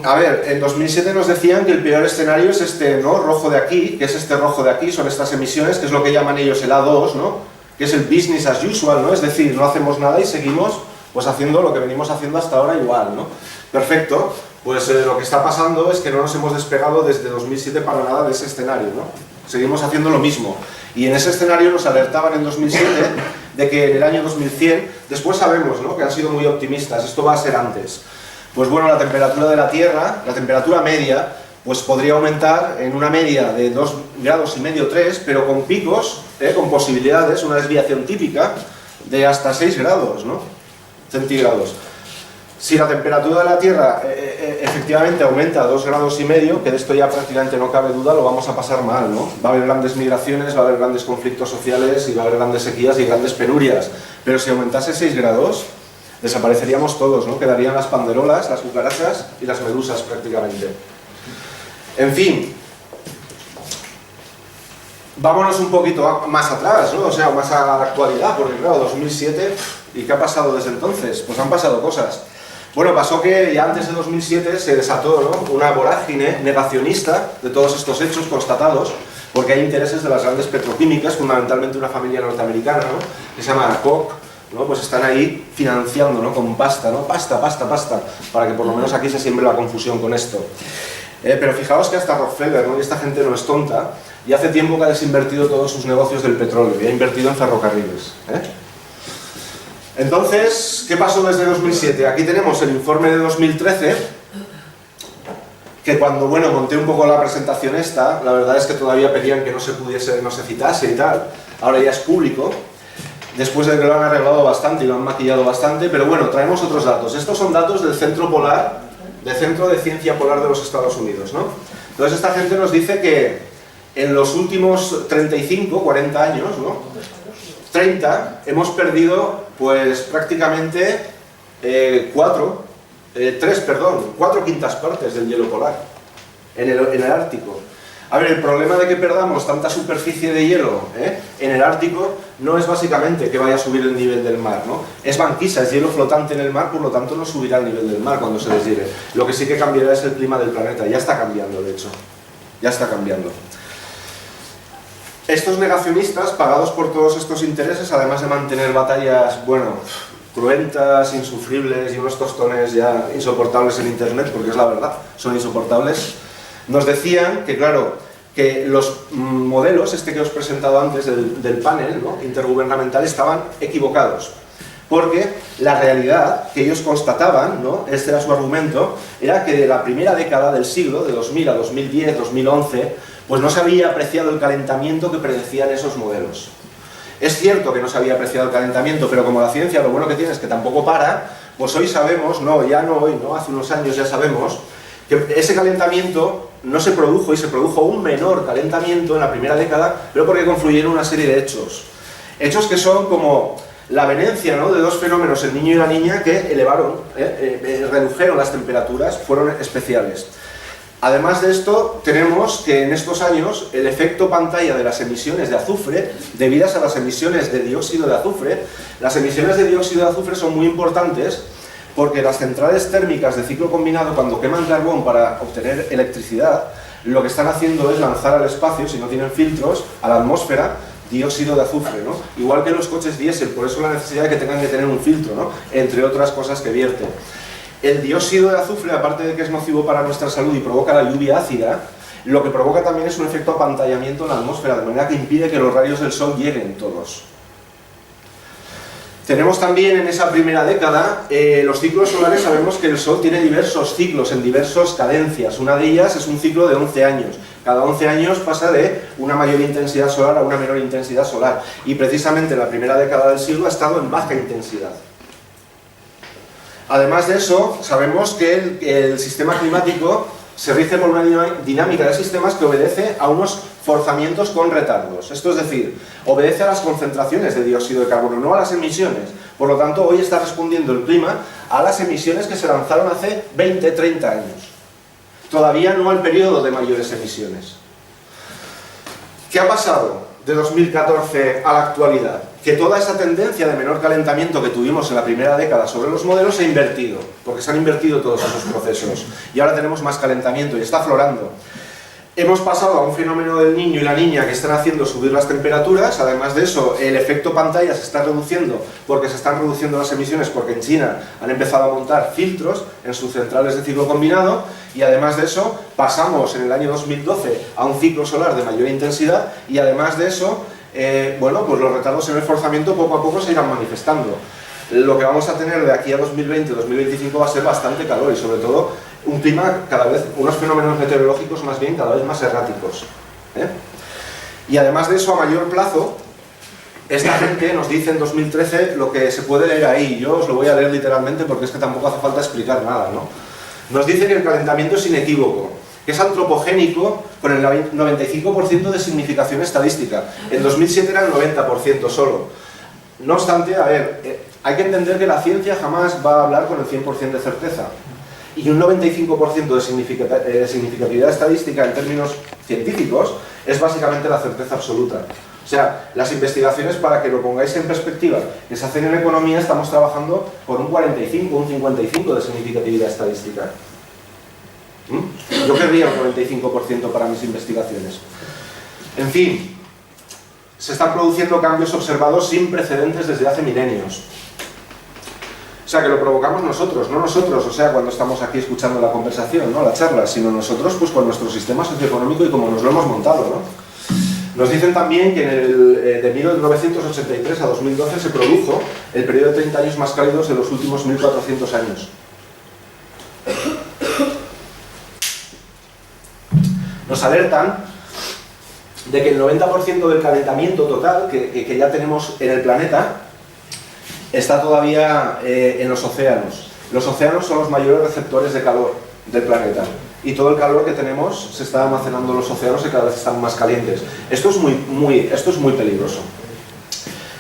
A ver, en 2007 nos decían que el peor escenario es este, ¿no? Rojo de aquí, que es este rojo de aquí, son estas emisiones, que es lo que llaman ellos el A2, ¿no? Que es el business as usual, ¿no? Es decir, no hacemos nada y seguimos pues haciendo lo que venimos haciendo hasta ahora igual, ¿no? Perfecto, pues lo que está pasando es que no nos hemos despegado desde 2007 para nada de ese escenario, ¿no? Seguimos haciendo lo mismo. Y en ese escenario nos alertaban en 2007 de que en el año 2100, después sabemos, ¿no? Que han sido muy optimistas, esto va a ser antes. Pues bueno, la temperatura de la Tierra, la temperatura media, pues podría aumentar en una media de 2,5 grados, 3, pero con picos, con posibilidades, una desviación típica de hasta 6 grados, ¿no? Centígrados. Si la temperatura de la Tierra efectivamente aumenta a 2,5 grados, que de esto ya prácticamente no cabe duda, lo vamos a pasar mal, ¿no? Va a haber grandes migraciones, va a haber grandes conflictos sociales y va a haber grandes sequías y grandes penurias. Pero si aumentase 6 grados, desapareceríamos todos, ¿no? Quedarían las panderolas, las cucarachas y las medusas prácticamente. En fin, Vámonos un poquito más atrás, ¿no? O sea, más a la actualidad, porque claro, 2007, ¿y qué ha pasado desde entonces? Pues han pasado cosas. Bueno, pasó que ya antes de 2007 se desató, ¿no?, una vorágine negacionista de todos estos hechos constatados, porque hay intereses de las grandes petroquímicas, fundamentalmente una familia norteamericana, ¿no?, que se llama Koch, ¿no?, pues están ahí financiando, ¿no?, con pasta, ¿no?, pasta, para que por lo menos aquí se siembre la confusión con esto. Pero fijaos que hasta Rockefeller, ¿no?, y esta gente no es tonta, y hace tiempo que ha desinvertido todos sus negocios del petróleo y ha invertido en ferrocarriles. Entonces, ¿qué pasó desde 2007? Aquí tenemos el informe de 2013, que cuando, bueno, monté un poco la presentación esta, la verdad es que todavía pedían que no se citase y tal, ahora ya es público, después de que lo han arreglado bastante y lo han maquillado bastante, pero bueno, traemos otros datos. Estos son datos del Centro Polar, del Centro de Ciencia Polar de los Estados Unidos, ¿no? Entonces esta gente nos dice que en los últimos 35, 40 años, ¿no?, 30, hemos perdido pues prácticamente 4 quintas partes del hielo polar en el Ártico. A ver, el problema de que perdamos tanta superficie de hielo en el Ártico no es básicamente que vaya a subir el nivel del mar, ¿no? Es banquisa, es hielo flotante en el mar, por lo tanto no subirá el nivel del mar cuando se deshiele. Lo que sí que cambiará es el clima del planeta, ya está cambiando de hecho, ya está cambiando. Estos negacionistas, pagados por todos estos intereses, además de mantener batallas, bueno, cruentas, insufribles y unos tostones ya insoportables en internet, porque es la verdad, son insoportables, nos decían que, claro, que los modelos, que os he presentado antes del panel, ¿no?, intergubernamental, estaban equivocados. Porque la realidad que ellos constataban, ¿no?, este era su argumento, era que de la primera década del siglo, de 2000 a 2010, 2011, pues no se había apreciado el calentamiento que predecían esos modelos. Es cierto que no se había apreciado el calentamiento, pero como la ciencia lo bueno que tiene es que tampoco para, pues hoy sabemos, hace unos años ya sabemos, que ese calentamiento no se produjo y se produjo un menor calentamiento en la primera década, pero porque confluyeron una serie de hechos. Hechos que son como la avenencia, ¿no?, de dos fenómenos, el niño y la niña, que redujeron las temperaturas, fueron especiales. Además de esto, tenemos que en estos años el efecto pantalla de las emisiones de azufre, debidas a las emisiones de dióxido de azufre, las emisiones de dióxido de azufre son muy importantes porque las centrales térmicas de ciclo combinado, cuando queman carbón para obtener electricidad, lo que están haciendo es lanzar al espacio, si no tienen filtros, a la atmósfera, dióxido de azufre, ¿no? Igual que los coches diésel, por eso la necesidad de que tengan que tener un filtro, ¿no?, entre otras cosas que vierten. El dióxido de azufre, aparte de que es nocivo para nuestra salud y provoca la lluvia ácida, lo que provoca también es un efecto apantallamiento en la atmósfera, de manera que impide que los rayos del sol lleguen todos. Tenemos también en esa primera década, los ciclos solares, sabemos que el sol tiene diversos ciclos, en diversas cadencias. Una de ellas es un ciclo de 11 años. Cada 11 años pasa de una mayor intensidad solar a una menor intensidad solar. Y precisamente la primera década del siglo ha estado en baja intensidad. Además de eso, sabemos que el sistema climático se rige por una dinámica de sistemas que obedece a unos forzamientos con retardos. Esto es decir, obedece a las concentraciones de dióxido de carbono, no a las emisiones. Por lo tanto, hoy está respondiendo el clima a las emisiones que se lanzaron hace 20, 30 años. Todavía no al periodo de mayores emisiones. ¿Qué ha pasado de 2014 a la actualidad? Que toda esa tendencia de menor calentamiento que tuvimos en la primera década sobre los modelos se ha invertido, porque se han invertido todos esos procesos y ahora tenemos más calentamiento y está aflorando. Hemos pasado a un fenómeno del niño y la niña que están haciendo subir las temperaturas. Además de eso, el efecto pantalla se está reduciendo porque se están reduciendo las emisiones, porque en China han empezado a montar filtros en sus centrales de ciclo combinado, y además de eso pasamos en el año 2012 a un ciclo solar de mayor intensidad, y además de eso pues los retardos en el forzamiento poco a poco se irán manifestando. Lo que vamos a tener de aquí a 2020-2025 va a ser bastante calor y sobre todo un clima cada vez, unos fenómenos meteorológicos más bien cada vez más erráticos. Y además de eso, a mayor plazo, esta gente nos dice en 2013 lo que se puede leer ahí. Yo os lo voy a leer literalmente porque es que tampoco hace falta explicar nada, ¿no? Nos dice que el calentamiento es inequívoco, que es antropogénico con el 95% de significación estadística. En 2007 era el 90% solo. No obstante, a ver, hay que entender que la ciencia jamás va a hablar con el 100% de certeza. y un 95% de significatividad estadística en términos científicos es básicamente la certeza absoluta. O sea, las investigaciones, para que lo pongáis en perspectiva, que se hacen en economía, estamos trabajando por un 45, un 55 de significatividad estadística. Yo querría un 95% para mis investigaciones. En fin, se están produciendo cambios observados sin precedentes desde hace milenios. O sea, que lo provocamos nosotros, no nosotros, o sea, cuando estamos aquí escuchando la conversación, ¿no? La charla, sino nosotros, pues con nuestro sistema socioeconómico y como nos lo hemos montado, ¿no? Nos dicen también que de 1983 a 2012 se produjo el periodo de 30 años más cálidos de los últimos 1400 años. Nos alertan de que el 90% del calentamiento total que ya tenemos en el planeta está todavía en los océanos. Los océanos son los mayores receptores de calor del planeta. Y todo el calor que tenemos se está almacenando en los océanos y cada vez están más calientes. Esto es muy peligroso.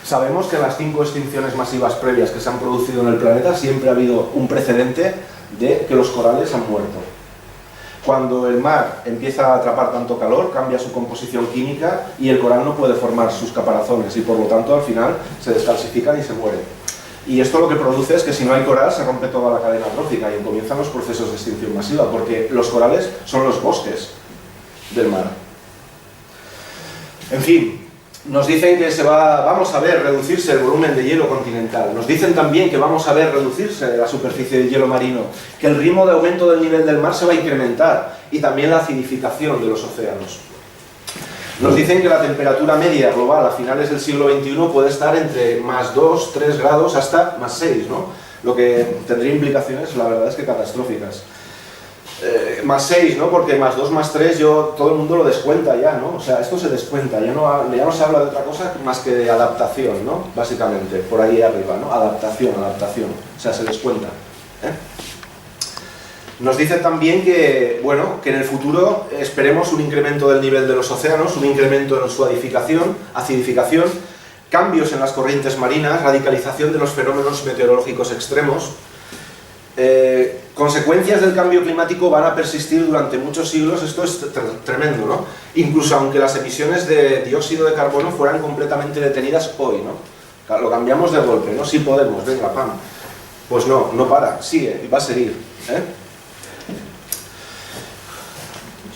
Sabemos que en las 5 extinciones masivas previas que se han producido en el planeta siempre ha habido un precedente de que los corales han muerto. Cuando el mar empieza a atrapar tanto calor, cambia su composición química y el coral no puede formar sus caparazones y por lo tanto al final se descalcifican y se mueren. Y esto lo que produce es que si no hay coral se rompe toda la cadena trófica y comienzan los procesos de extinción masiva, porque los corales son los bosques del mar. En fin, nos dicen que vamos a ver reducirse el volumen de hielo continental. Nos dicen también que vamos a ver reducirse la superficie del hielo marino, que el ritmo de aumento del nivel del mar se va a incrementar y también la acidificación de los océanos. Nos dicen que la temperatura media global a finales del siglo XXI puede estar entre más 2, 3 grados hasta más 6, ¿no? Lo que tendría implicaciones, la verdad es que catastróficas. Más 6, ¿no? Porque más 2, más 3, todo el mundo lo descuenta ya, ¿no? O sea, esto se descuenta, ya no se habla de otra cosa más que de adaptación, ¿no? Básicamente, por ahí arriba, ¿no? Adaptación, o sea, se descuenta. Nos dice también que, bueno, que en el futuro esperemos un incremento del nivel de los océanos, un incremento en su acidificación, cambios en las corrientes marinas, radicalización de los fenómenos meteorológicos extremos. Consecuencias del cambio climático van a persistir durante muchos siglos. Esto es tremendo, ¿no? Incluso aunque las emisiones de dióxido de carbono fueran completamente detenidas hoy, ¿no? Lo cambiamos de golpe, ¿no? Sí podemos, venga, pam. Pues no para, sigue y va a seguir,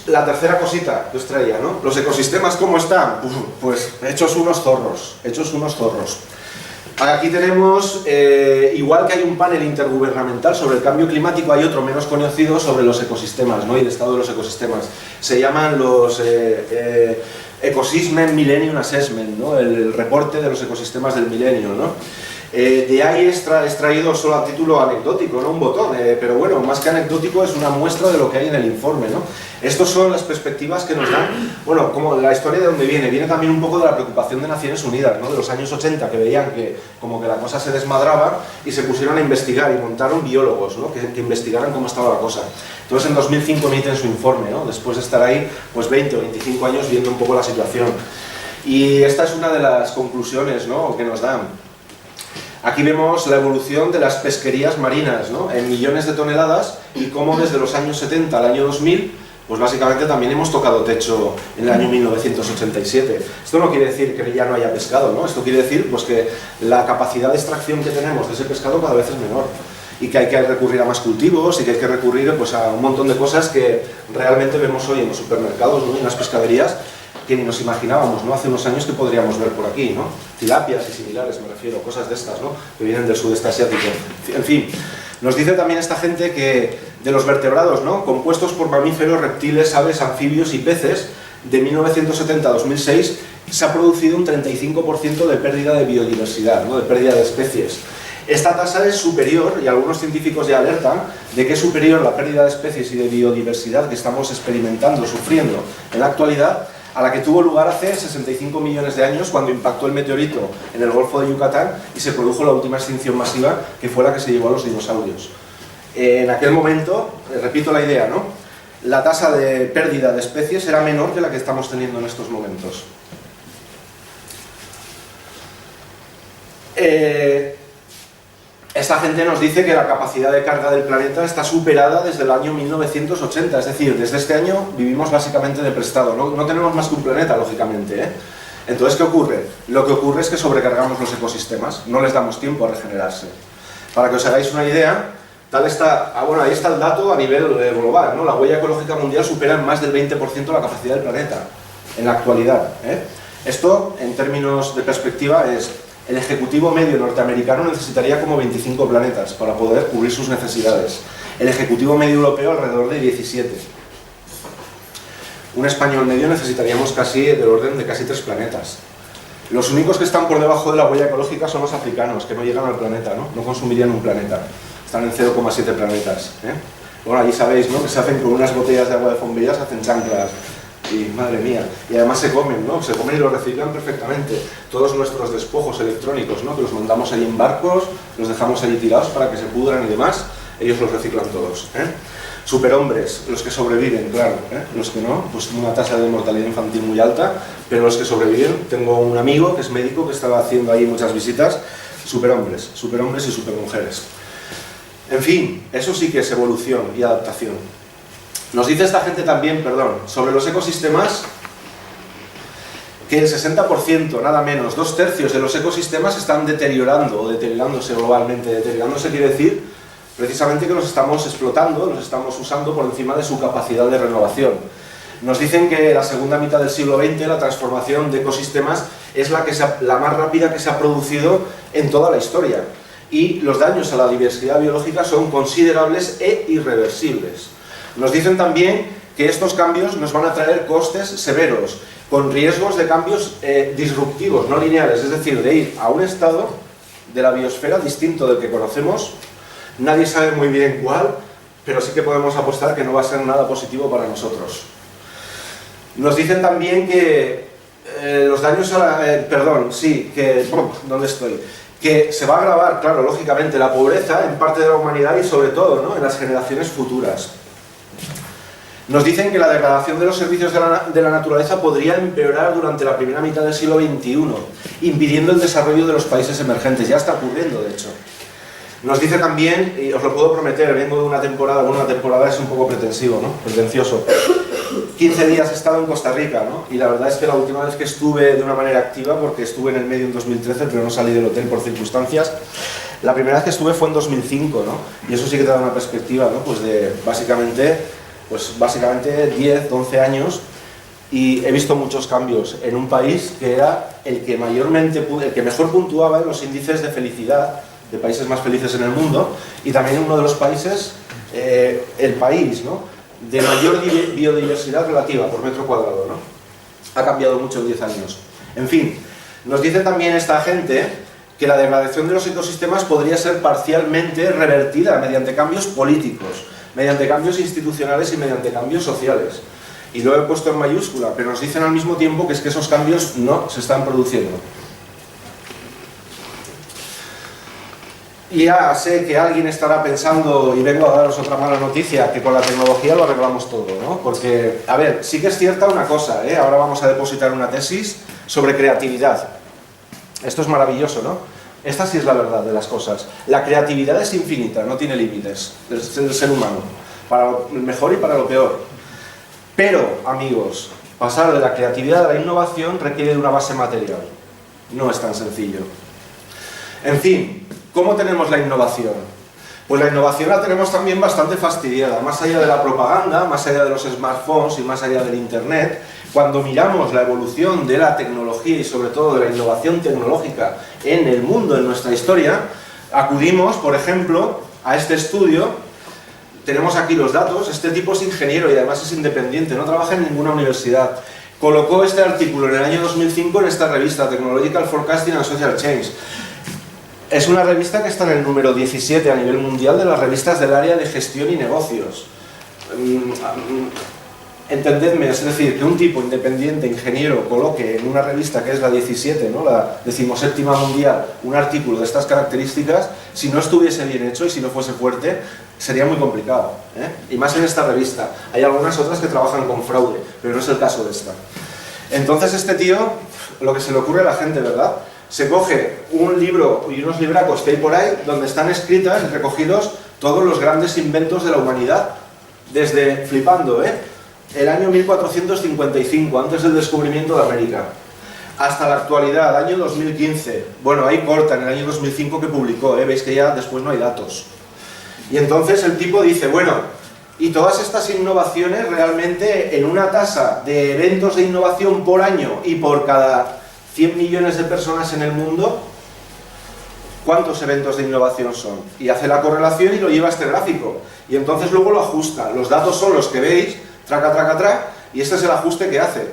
La tercera cosita que os traía, ¿no? Los ecosistemas, ¿cómo están? Pues hechos unos zorros. Aquí tenemos, igual que hay un panel intergubernamental sobre el cambio climático, hay otro menos conocido sobre los ecosistemas, ¿no? Y el estado de los ecosistemas. Se llaman los Ecosystem Millennium Assessment, ¿no? El reporte de los ecosistemas del milenio, ¿no? De ahí he extraído solo a título anecdótico, no un botón, pero bueno, más que anecdótico es una muestra de lo que hay en el informe, ¿no? Estas son las perspectivas que nos dan, bueno, como la historia de dónde viene también un poco de la preocupación de Naciones Unidas, ¿no? De los años 80, que veían que como que la cosa se desmadraba y se pusieron a investigar y montaron biólogos, ¿no? que investigaran cómo estaba la cosa. Entonces en 2005 emiten su informe, ¿no? Después de estar ahí pues 20 o 25 años viendo un poco la situación. Y esta es una de las conclusiones, ¿no? que nos dan. Aquí vemos la evolución de las pesquerías marinas, ¿no? En millones de toneladas y cómo desde los años 70 al año 2000, pues básicamente también hemos tocado techo en el año 1987. Esto no quiere decir que ya no haya pescado, ¿no? Esto quiere decir pues, que la capacidad de extracción que tenemos de ese pescado cada vez es menor y que hay que recurrir a más cultivos y que hay que recurrir pues, a un montón de cosas que realmente vemos hoy en los supermercados, ¿no? Y en las pescaderías que ni nos imaginábamos, ¿no? Hace unos años que podríamos ver por aquí, ¿no? Tilapias y similares, me refiero, cosas de estas, ¿no? Que vienen del sudeste asiático. En fin, nos dice también esta gente que de los vertebrados, ¿no? Compuestos por mamíferos, reptiles, aves, anfibios y peces, de 1970 a 2006 se ha producido un 35% de pérdida de biodiversidad, ¿no? De pérdida de especies. Esta tasa es superior, y algunos científicos ya alertan, de que es superior la pérdida de especies y de biodiversidad que estamos experimentando, sufriendo en la actualidad, a la que tuvo lugar hace 65 millones de años cuando impactó el meteorito en el Golfo de Yucatán y se produjo la última extinción masiva que fue la que se llevó a los dinosaurios. En aquel momento, repito la idea, ¿no? La tasa de pérdida de especies era menor que la que estamos teniendo en estos momentos. esta gente nos dice que la capacidad de carga del planeta está superada desde el año 1980, es decir, desde este año vivimos básicamente de prestado, no tenemos más que un planeta, lógicamente, ¿eh? Entonces, ¿qué ocurre? Lo que ocurre es que sobrecargamos los ecosistemas, no les damos tiempo a regenerarse. Para que os hagáis una idea, tal está, bueno, ahí está el dato a nivel global, ¿no? La huella ecológica mundial supera en más del 20% la capacidad del planeta, en la actualidad, ¿eh? Esto, en términos de perspectiva, es... El ejecutivo medio norteamericano necesitaría como 25 planetas para poder cubrir sus necesidades. El ejecutivo medio europeo alrededor de 17. Un español medio necesitaríamos casi del orden de casi 3 planetas. Los únicos que están por debajo de la huella ecológica son los africanos, que no llegan al planeta, no consumirían un planeta. Están en 0,7 planetas. Bueno, allí sabéis, ¿no? Que se hacen con unas botellas de agua de bombillas, hacen chanclas. Y madre mía, y además se comen, ¿no? Se comen y lo reciclan perfectamente. Todos nuestros despojos electrónicos, ¿no? Que los mandamos allí en barcos, los dejamos allí tirados para que se pudran y demás, ellos los reciclan todos, ¿eh? Superhombres, los que sobreviven, claro, ¿eh? Los que no, pues una tasa de mortalidad infantil muy alta, pero los que sobreviven, tengo un amigo que es médico que estaba haciendo ahí muchas visitas, superhombres y supermujeres. En fin, eso sí que es evolución y adaptación. Nos dice esta gente también, sobre los ecosistemas, que el 60%, nada menos, 2/3 de los ecosistemas están deteriorando o deteriorándose globalmente. Deteriorándose quiere decir precisamente que los estamos explotando, los estamos usando por encima de su capacidad de renovación. Nos dicen que la segunda mitad del siglo XX la transformación de ecosistemas es la más rápida que se ha producido en toda la historia. Y los daños a la diversidad biológica son considerables e irreversibles. Nos dicen también que estos cambios nos van a traer costes severos, con riesgos de cambios disruptivos, no lineales, es decir, de ir a un estado de la biosfera distinto del que conocemos. Nadie sabe muy bien cuál, pero sí que podemos apostar que no va a ser nada positivo para nosotros. Nos dicen también que los daños a la... ¿dónde estoy? Que se va a agravar, claro, lógicamente, la pobreza en parte de la humanidad y sobre todo, ¿no?, en las generaciones futuras. Nos dicen que la degradación de los servicios de la naturaleza podría empeorar durante la primera mitad del siglo XXI, impidiendo el desarrollo de los países emergentes. Ya está ocurriendo, de hecho. Nos dice también, y os lo puedo prometer, vengo de una temporada, bueno, una temporada es un poco pretensivo, ¿no?, pretencioso. 15 días he estado en Costa Rica, ¿no? Y la verdad es que la última vez que estuve de una manera activa, porque estuve en el medio en 2013, pero no salí del hotel por circunstancias, la primera vez que estuve fue en 2005, ¿no? Y eso sí que te da una perspectiva, ¿no?, pues de básicamente 10, 11 años, y he visto muchos cambios en un país que era el que mejor puntuaba en los índices de felicidad, de países más felices en el mundo, y también uno de los países, el país, ¿no?, de mayor biodiversidad relativa por metro cuadrado, ¿no? Ha cambiado mucho en 10 años. En fin, nos dice también esta gente que la degradación de los ecosistemas podría ser parcialmente revertida mediante cambios políticos, mediante cambios institucionales y mediante cambios sociales. Y lo he puesto en mayúscula, pero nos dicen al mismo tiempo que es que esos cambios no se están produciendo. Y ya sé que alguien estará pensando, y vengo a daros otra mala noticia, que con la tecnología lo arreglamos todo, ¿no? Porque, a ver, sí que es cierta una cosa, ¿eh? Ahora vamos a depositar una tesis sobre creatividad. Esto es maravilloso, ¿no? Esta sí es la verdad de las cosas. La creatividad es infinita, no tiene límites, es el ser humano, para lo mejor y para lo peor. Pero, amigos, pasar de la creatividad a la innovación requiere de una base material. No es tan sencillo. En fin, ¿cómo tenemos la innovación? Pues la innovación la tenemos también bastante fastidiada, más allá de la propaganda, más allá de los smartphones y más allá del internet. Cuando miramos la evolución de la tecnología y sobre todo de la innovación tecnológica en el mundo, en nuestra historia, acudimos, por ejemplo, a este estudio. Tenemos aquí los datos. Este tipo es ingeniero y además es independiente, no trabaja en ninguna universidad. Colocó este artículo en el año 2005 en esta revista, Technological Forecasting and Social Change. Es una revista que está en el número 17 a nivel mundial de las revistas del área de gestión y negocios. Entendedme, es decir, que un tipo independiente, ingeniero, coloque en una revista que es la 17, ¿no?, la 17ª mundial, un artículo de estas características, si no estuviese bien hecho y si no fuese fuerte, sería muy complicado, ¿eh? Y más en esta revista. Hay algunas otras que trabajan con fraude, pero no es el caso de esta. Entonces este tío, lo que se le ocurre a la gente, ¿verdad? se coge un libro y unos libracos que hay por ahí donde están escritas y recogidos todos los grandes inventos de la humanidad, desde, flipando, el año 1455, antes del descubrimiento de América, hasta la actualidad, año 2015. Bueno, ahí corta, en el año 2005 que publicó, veis que ya después no hay datos. Y entonces el tipo dice, bueno, y todas estas innovaciones realmente en una tasa de eventos de innovación por año y por cada 100 millones de personas en el mundo, ¿cuántos eventos de innovación son? Y hace la correlación y lo lleva a este gráfico. Y entonces luego lo ajusta. Los datos son los que veis, traca, traca, traca, y este es el ajuste que hace.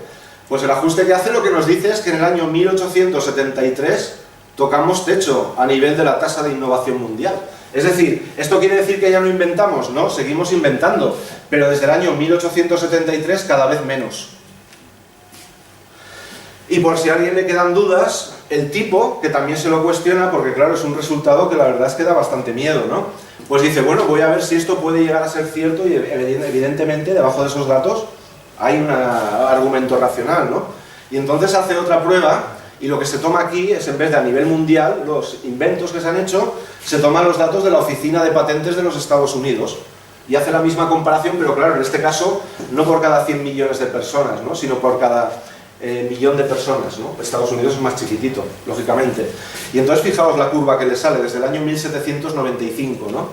Pues el ajuste que hace lo que nos dice es que en el año 1873 tocamos techo a nivel de la tasa de innovación mundial. Es decir, ¿esto quiere decir que ya no inventamos? No, seguimos inventando, pero desde el año 1873 cada vez menos. Y por si a alguien le quedan dudas, el tipo, que también se lo cuestiona, porque claro, es un resultado que la verdad es que da bastante miedo, ¿no? Pues dice, bueno, voy a ver si esto puede llegar a ser cierto y evidentemente debajo de esos datos hay un argumento racional, ¿no? Y entonces hace otra prueba y lo que se toma aquí es, en vez de a nivel mundial, los inventos que se han hecho, se toman los datos de la Oficina de Patentes de los Estados Unidos y hace la misma comparación, pero claro, en este caso no por cada 100 millones de personas, ¿no? Sino por cada millón de personas, ¿no? Estados Unidos es más chiquitito, lógicamente. Y entonces fijaos la curva que le sale desde el año 1795, ¿no?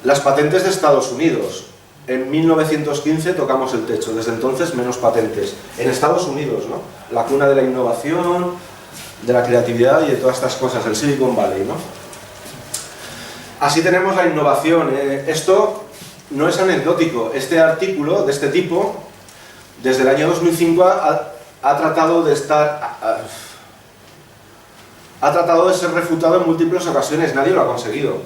Las patentes de Estados Unidos. En 1915 tocamos el techo, desde entonces menos patentes. En Estados Unidos, ¿no? La cuna de la innovación, de la creatividad y de todas estas cosas, el Silicon Valley, ¿no? Así tenemos la innovación. Esto no es anecdótico. Este artículo de este tipo, desde el año 2005, ha tratado de ser refutado en múltiples ocasiones. Nadie lo ha conseguido,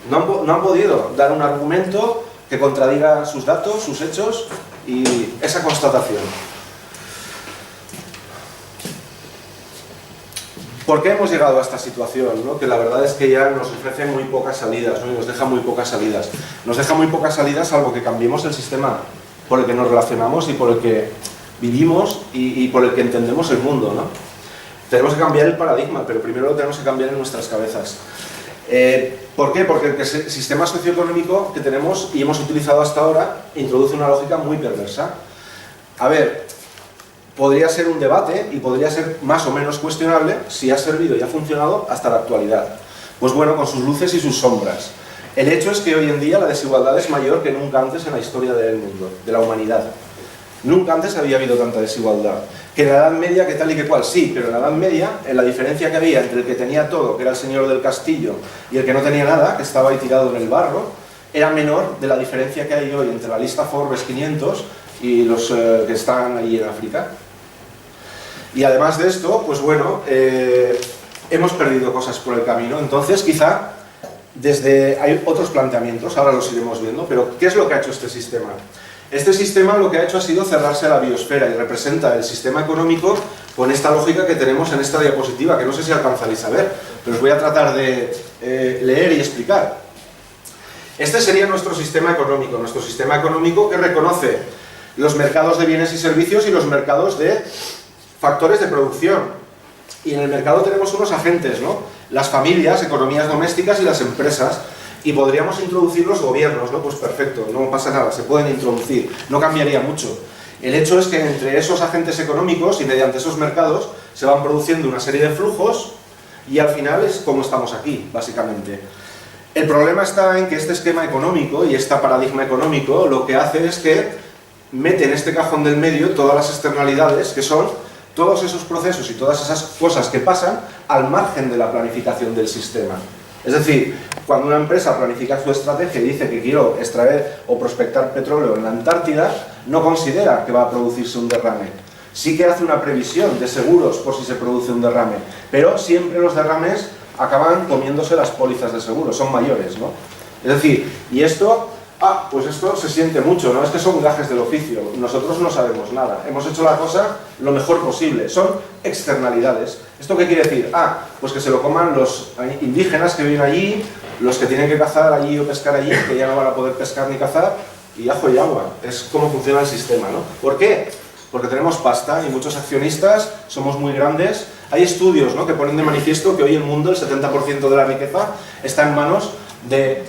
No han podido dar un argumento que contradiga sus datos, sus hechos y esa constatación. ¿Por qué hemos llegado a esta situación? ¿No? Que la verdad es que ya nos ofrece muy pocas salidas, ¿no? Y nos deja muy pocas salidas. Nos deja muy pocas salidas salvo que cambiemos el sistema por el que nos relacionamos y por el que vivimos y por el que entendemos el mundo, ¿no? Tenemos que cambiar el paradigma, pero primero lo tenemos que cambiar en nuestras cabezas. ¿Por qué? Porque el sistema socioeconómico que tenemos y hemos utilizado hasta ahora introduce una lógica muy perversa. A ver, podría ser un debate y podría ser más o menos cuestionable si ha servido y ha funcionado hasta la actualidad. Pues bueno, con sus luces y sus sombras. El hecho es que hoy en día la desigualdad es mayor que nunca antes en la historia del mundo, de la humanidad. Nunca antes había habido tanta desigualdad. Que en la Edad Media, que tal y que cual, sí, pero en la Edad Media, en la diferencia que había entre el que tenía todo, que era el señor del castillo, y el que no tenía nada, que estaba ahí tirado en el barro, era menor de la diferencia que hay hoy entre la lista Forbes 500 y los que están ahí en África. Y además de esto, pues bueno, hemos perdido cosas por el camino. Entonces, quizá, hay otros planteamientos, ahora los iremos viendo, pero ¿qué es lo que ha hecho este sistema? Este sistema lo que ha hecho ha sido cerrarse a la biosfera y representa el sistema económico con esta lógica que tenemos en esta diapositiva, que no sé si alcanzaréis a ver, pero os voy a tratar de leer y explicar. Este sería nuestro sistema económico que reconoce los mercados de bienes y servicios y los mercados de factores de producción. Y en el mercado tenemos unos agentes, ¿no? Las familias, economías domésticas y las empresas. Y podríamos introducir los gobiernos, ¿no? Pues perfecto, no pasa nada, se pueden introducir, no cambiaría mucho. El hecho es que entre esos agentes económicos y mediante esos mercados se van produciendo una serie de flujos y al final es como estamos aquí, básicamente. El problema está en que este esquema económico y este paradigma económico lo que hace es que mete en este cajón del medio todas las externalidades que son todos esos procesos y todas esas cosas que pasan al margen de la planificación del sistema. Es decir, cuando una empresa planifica su estrategia y dice que quiero extraer o prospectar petróleo en la Antártida, no considera que va a producirse un derrame. Sí que hace una previsión de seguros por si se produce un derrame, pero siempre los derrames acaban comiéndose las pólizas de seguro, son mayores, ¿no? Es decir, y esto, pues esto se siente mucho, ¿no? Es que son gajes del oficio, nosotros no sabemos nada, hemos hecho la cosa lo mejor posible, son externalidades. ¿Esto qué quiere decir? Pues que se lo coman los indígenas que viven allí, los que tienen que cazar allí o pescar allí, que ya no van a poder pescar ni cazar, y ajo y agua, es como funciona el sistema, ¿no? ¿Por qué? porque tenemos pasta y muchos accionistas, somos muy grandes. Hay estudios, ¿no?, que ponen de manifiesto que hoy el mundo, el 70% de la riqueza, está en manos de,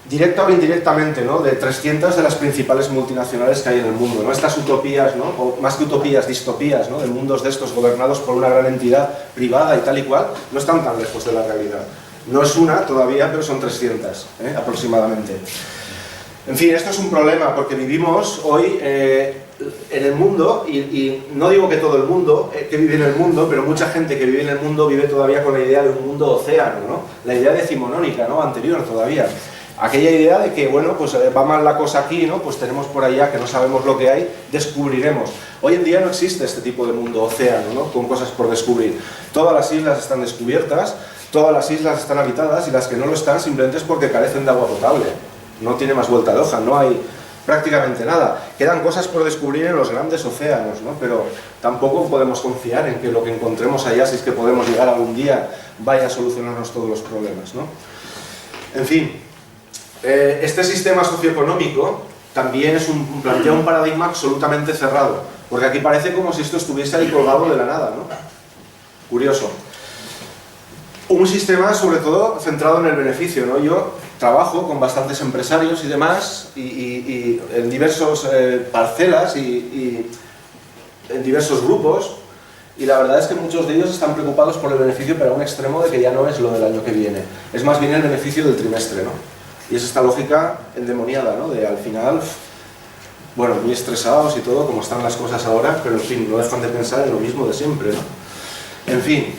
directa o indirectamente, ¿no?, de 300 de las principales multinacionales que hay en el mundo, ¿no? Estas utopías, ¿no?, o más que utopías, distopías, ¿no?, de mundos de estos gobernados por una gran entidad privada y tal y cual, no están tan lejos de la realidad. No es una todavía, pero son 300, aproximadamente. En fin, esto es un problema porque vivimos hoy en el mundo, y no digo que todo el mundo que vive en el mundo, pero mucha gente que vive en el mundo vive todavía con la idea de un mundo océano, ¿no? La idea decimonónica, ¿no?, anterior todavía. Aquella idea de que, bueno, pues va mal la cosa aquí, ¿no?, pues tenemos por allá que no sabemos lo que hay, descubriremos. Hoy en día no existe este tipo de mundo océano, ¿no?, con cosas por descubrir. Todas las islas están descubiertas, todas las islas están habitadas, y las que no lo están simplemente es porque carecen de agua potable. No tiene más vuelta de hoja, no hay prácticamente nada. Quedan cosas por descubrir en los grandes océanos, ¿no?, pero tampoco podemos confiar en que lo que encontremos allá, si es que podemos llegar algún día, vaya a solucionarnos todos los problemas, ¿no? En fin, este sistema socioeconómico también plantea un paradigma absolutamente cerrado, porque aquí parece como si esto estuviese ahí colgado de la nada, ¿no? Curioso. Un sistema sobre todo centrado en el beneficio, ¿no? Yo trabajo con bastantes empresarios y demás, y en diversas parcelas y en diversos grupos, y la verdad es que muchos de ellos están preocupados por el beneficio, pero a un extremo de que ya no es lo del año que viene, es más bien el beneficio del trimestre, ¿no? Y es esta lógica endemoniada, ¿no?, de al final, bueno, muy estresados y todo, como están las cosas ahora, pero en fin, no dejan de pensar en lo mismo de siempre, ¿no? En fin,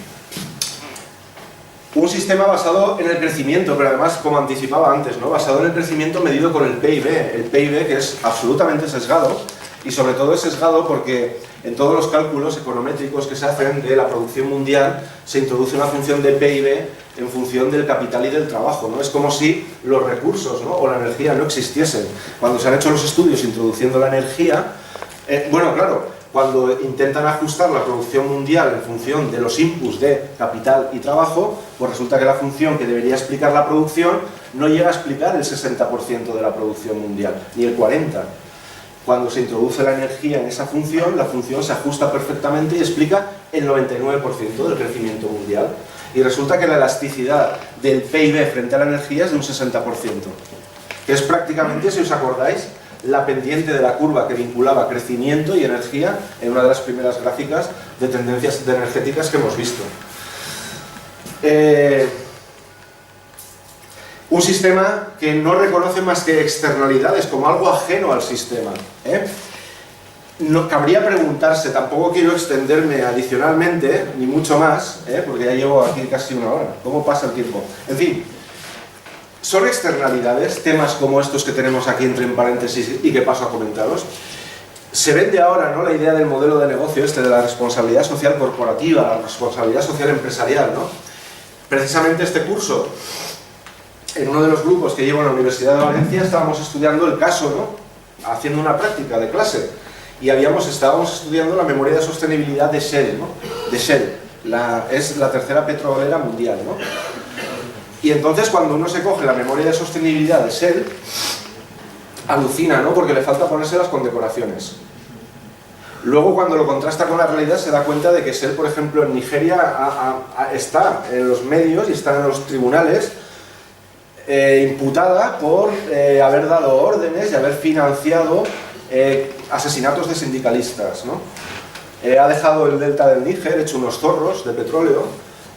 un sistema basado en el crecimiento, pero además, como anticipaba antes, ¿no?, basado en el crecimiento medido con el PIB que es absolutamente sesgado, y sobre todo es sesgado porque en todos los cálculos econométricos que se hacen de la producción mundial se introduce una función de PIB en función del capital y del trabajo, ¿no? Es como si los recursos, ¿no?, o la energía no existiesen. Cuando se han hecho los estudios introduciendo la energía, bueno, claro, cuando intentan ajustar la producción mundial en función de los inputs de capital y trabajo, pues resulta que la función que debería explicar la producción no llega a explicar el 60% de la producción mundial, ni el 40%. Cuando se introduce la energía en esa función, la función se ajusta perfectamente y explica el 99% del crecimiento mundial. Y resulta que la elasticidad del PIB frente a la energía es de un 60%, que es prácticamente, si os acordáis, la pendiente de la curva que vinculaba crecimiento y energía en una de las primeras gráficas de tendencias energéticas que hemos visto. Un sistema que no reconoce más que externalidades como algo ajeno al sistema. No, cabría preguntarse, tampoco quiero extenderme adicionalmente, ni mucho más, porque ya llevo aquí casi una hora. ¿Cómo pasa el tiempo? En fin, son externalidades, temas como estos que tenemos aquí entre paréntesis y que paso a comentaros. Se vende ahora, ¿no?, la idea del modelo de negocio de la responsabilidad social corporativa, la responsabilidad social empresarial, ¿no? Precisamente este curso, en uno de los grupos que llevo en la Universidad de Valencia, estábamos estudiando el caso, ¿no?, haciendo una práctica de clase, y estábamos estudiando la memoria de sostenibilidad de Shell, ¿no?, de Shell, es la tercera petrolera mundial, ¿no? Y entonces cuando uno se coge la memoria de sostenibilidad de Shell, alucina, ¿no?, porque le falta ponerse las condecoraciones. Luego cuando lo contrasta con la realidad se da cuenta de que Shell, por ejemplo, en Nigeria está en los medios y está en los tribunales imputada por haber dado órdenes y haber financiado asesinatos de sindicalistas, ¿no? Ha dejado el delta del Níger hecho unos zorros de petróleo,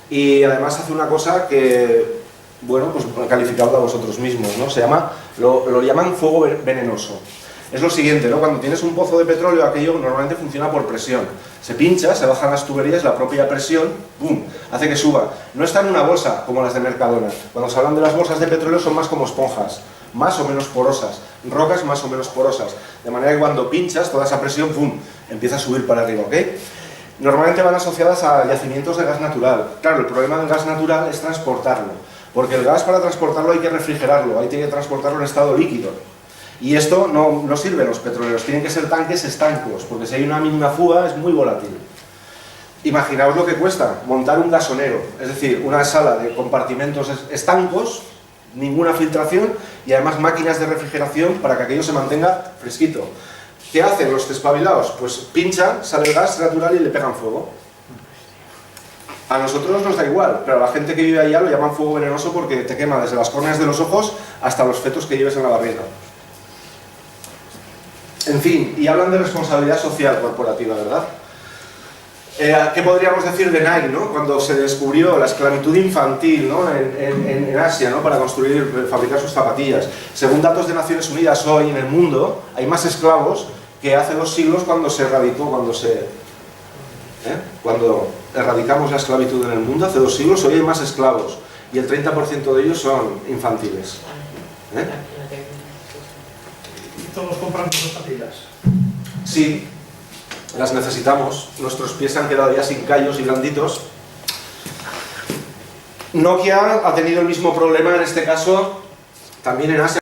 y además hace una cosa que, bueno, pues calificadlo a vosotros mismos, ¿no? Se llama, lo llaman fuego venenoso. Es lo siguiente, ¿no? Cuando tienes un pozo de petróleo, aquello normalmente funciona por presión. Se pincha, se bajan las tuberías, la propia presión, ¡boom!, hace que suba. No está en una bolsa como las de Mercadona. Cuando se hablan de las bolsas de petróleo son más como esponjas, más o menos porosas, rocas más o menos porosas. De manera que cuando pinchas, toda esa presión, ¡boom!, empieza a subir para arriba, ¿ok? Normalmente van asociadas a yacimientos de gas natural. Claro, el problema del gas natural es transportarlo, porque el gas, para transportarlo hay que refrigerarlo, hay que transportarlo en estado líquido. Y esto no sirve en los petroleros, tienen que ser tanques estancos, porque si hay una mínima fuga es muy volátil. Imaginaos lo que cuesta montar un gasonero, es decir, una sala de compartimentos estancos, ninguna filtración y además máquinas de refrigeración para que aquello se mantenga fresquito. ¿Qué hacen los despabilados? Pues pinchan, sale el gas natural y le pegan fuego. A nosotros nos da igual, pero a la gente que vive allá lo llaman fuego venenoso porque te quema desde las córneas de los ojos hasta los fetos que lleves en la barriga. En fin, y hablan de responsabilidad social corporativa, ¿verdad? ¿Qué podríamos decir de Nike, ¿no? Cuando se descubrió la esclavitud infantil, ¿no? en Asia, ¿no? Para fabricar sus zapatillas? Según datos de Naciones Unidas, hoy en el mundo hay más esclavos que hace 2 siglos cuando se erradicó, cuando erradicamos la esclavitud en el mundo, hace 2 siglos, hoy hay más esclavos y el 30% de ellos son infantiles. ¿Y todos compran tus zapatillas? Sí. Las necesitamos, nuestros pies se han quedado ya sin callos y blanditos. Nokia ha tenido el mismo problema en este caso también en Asia.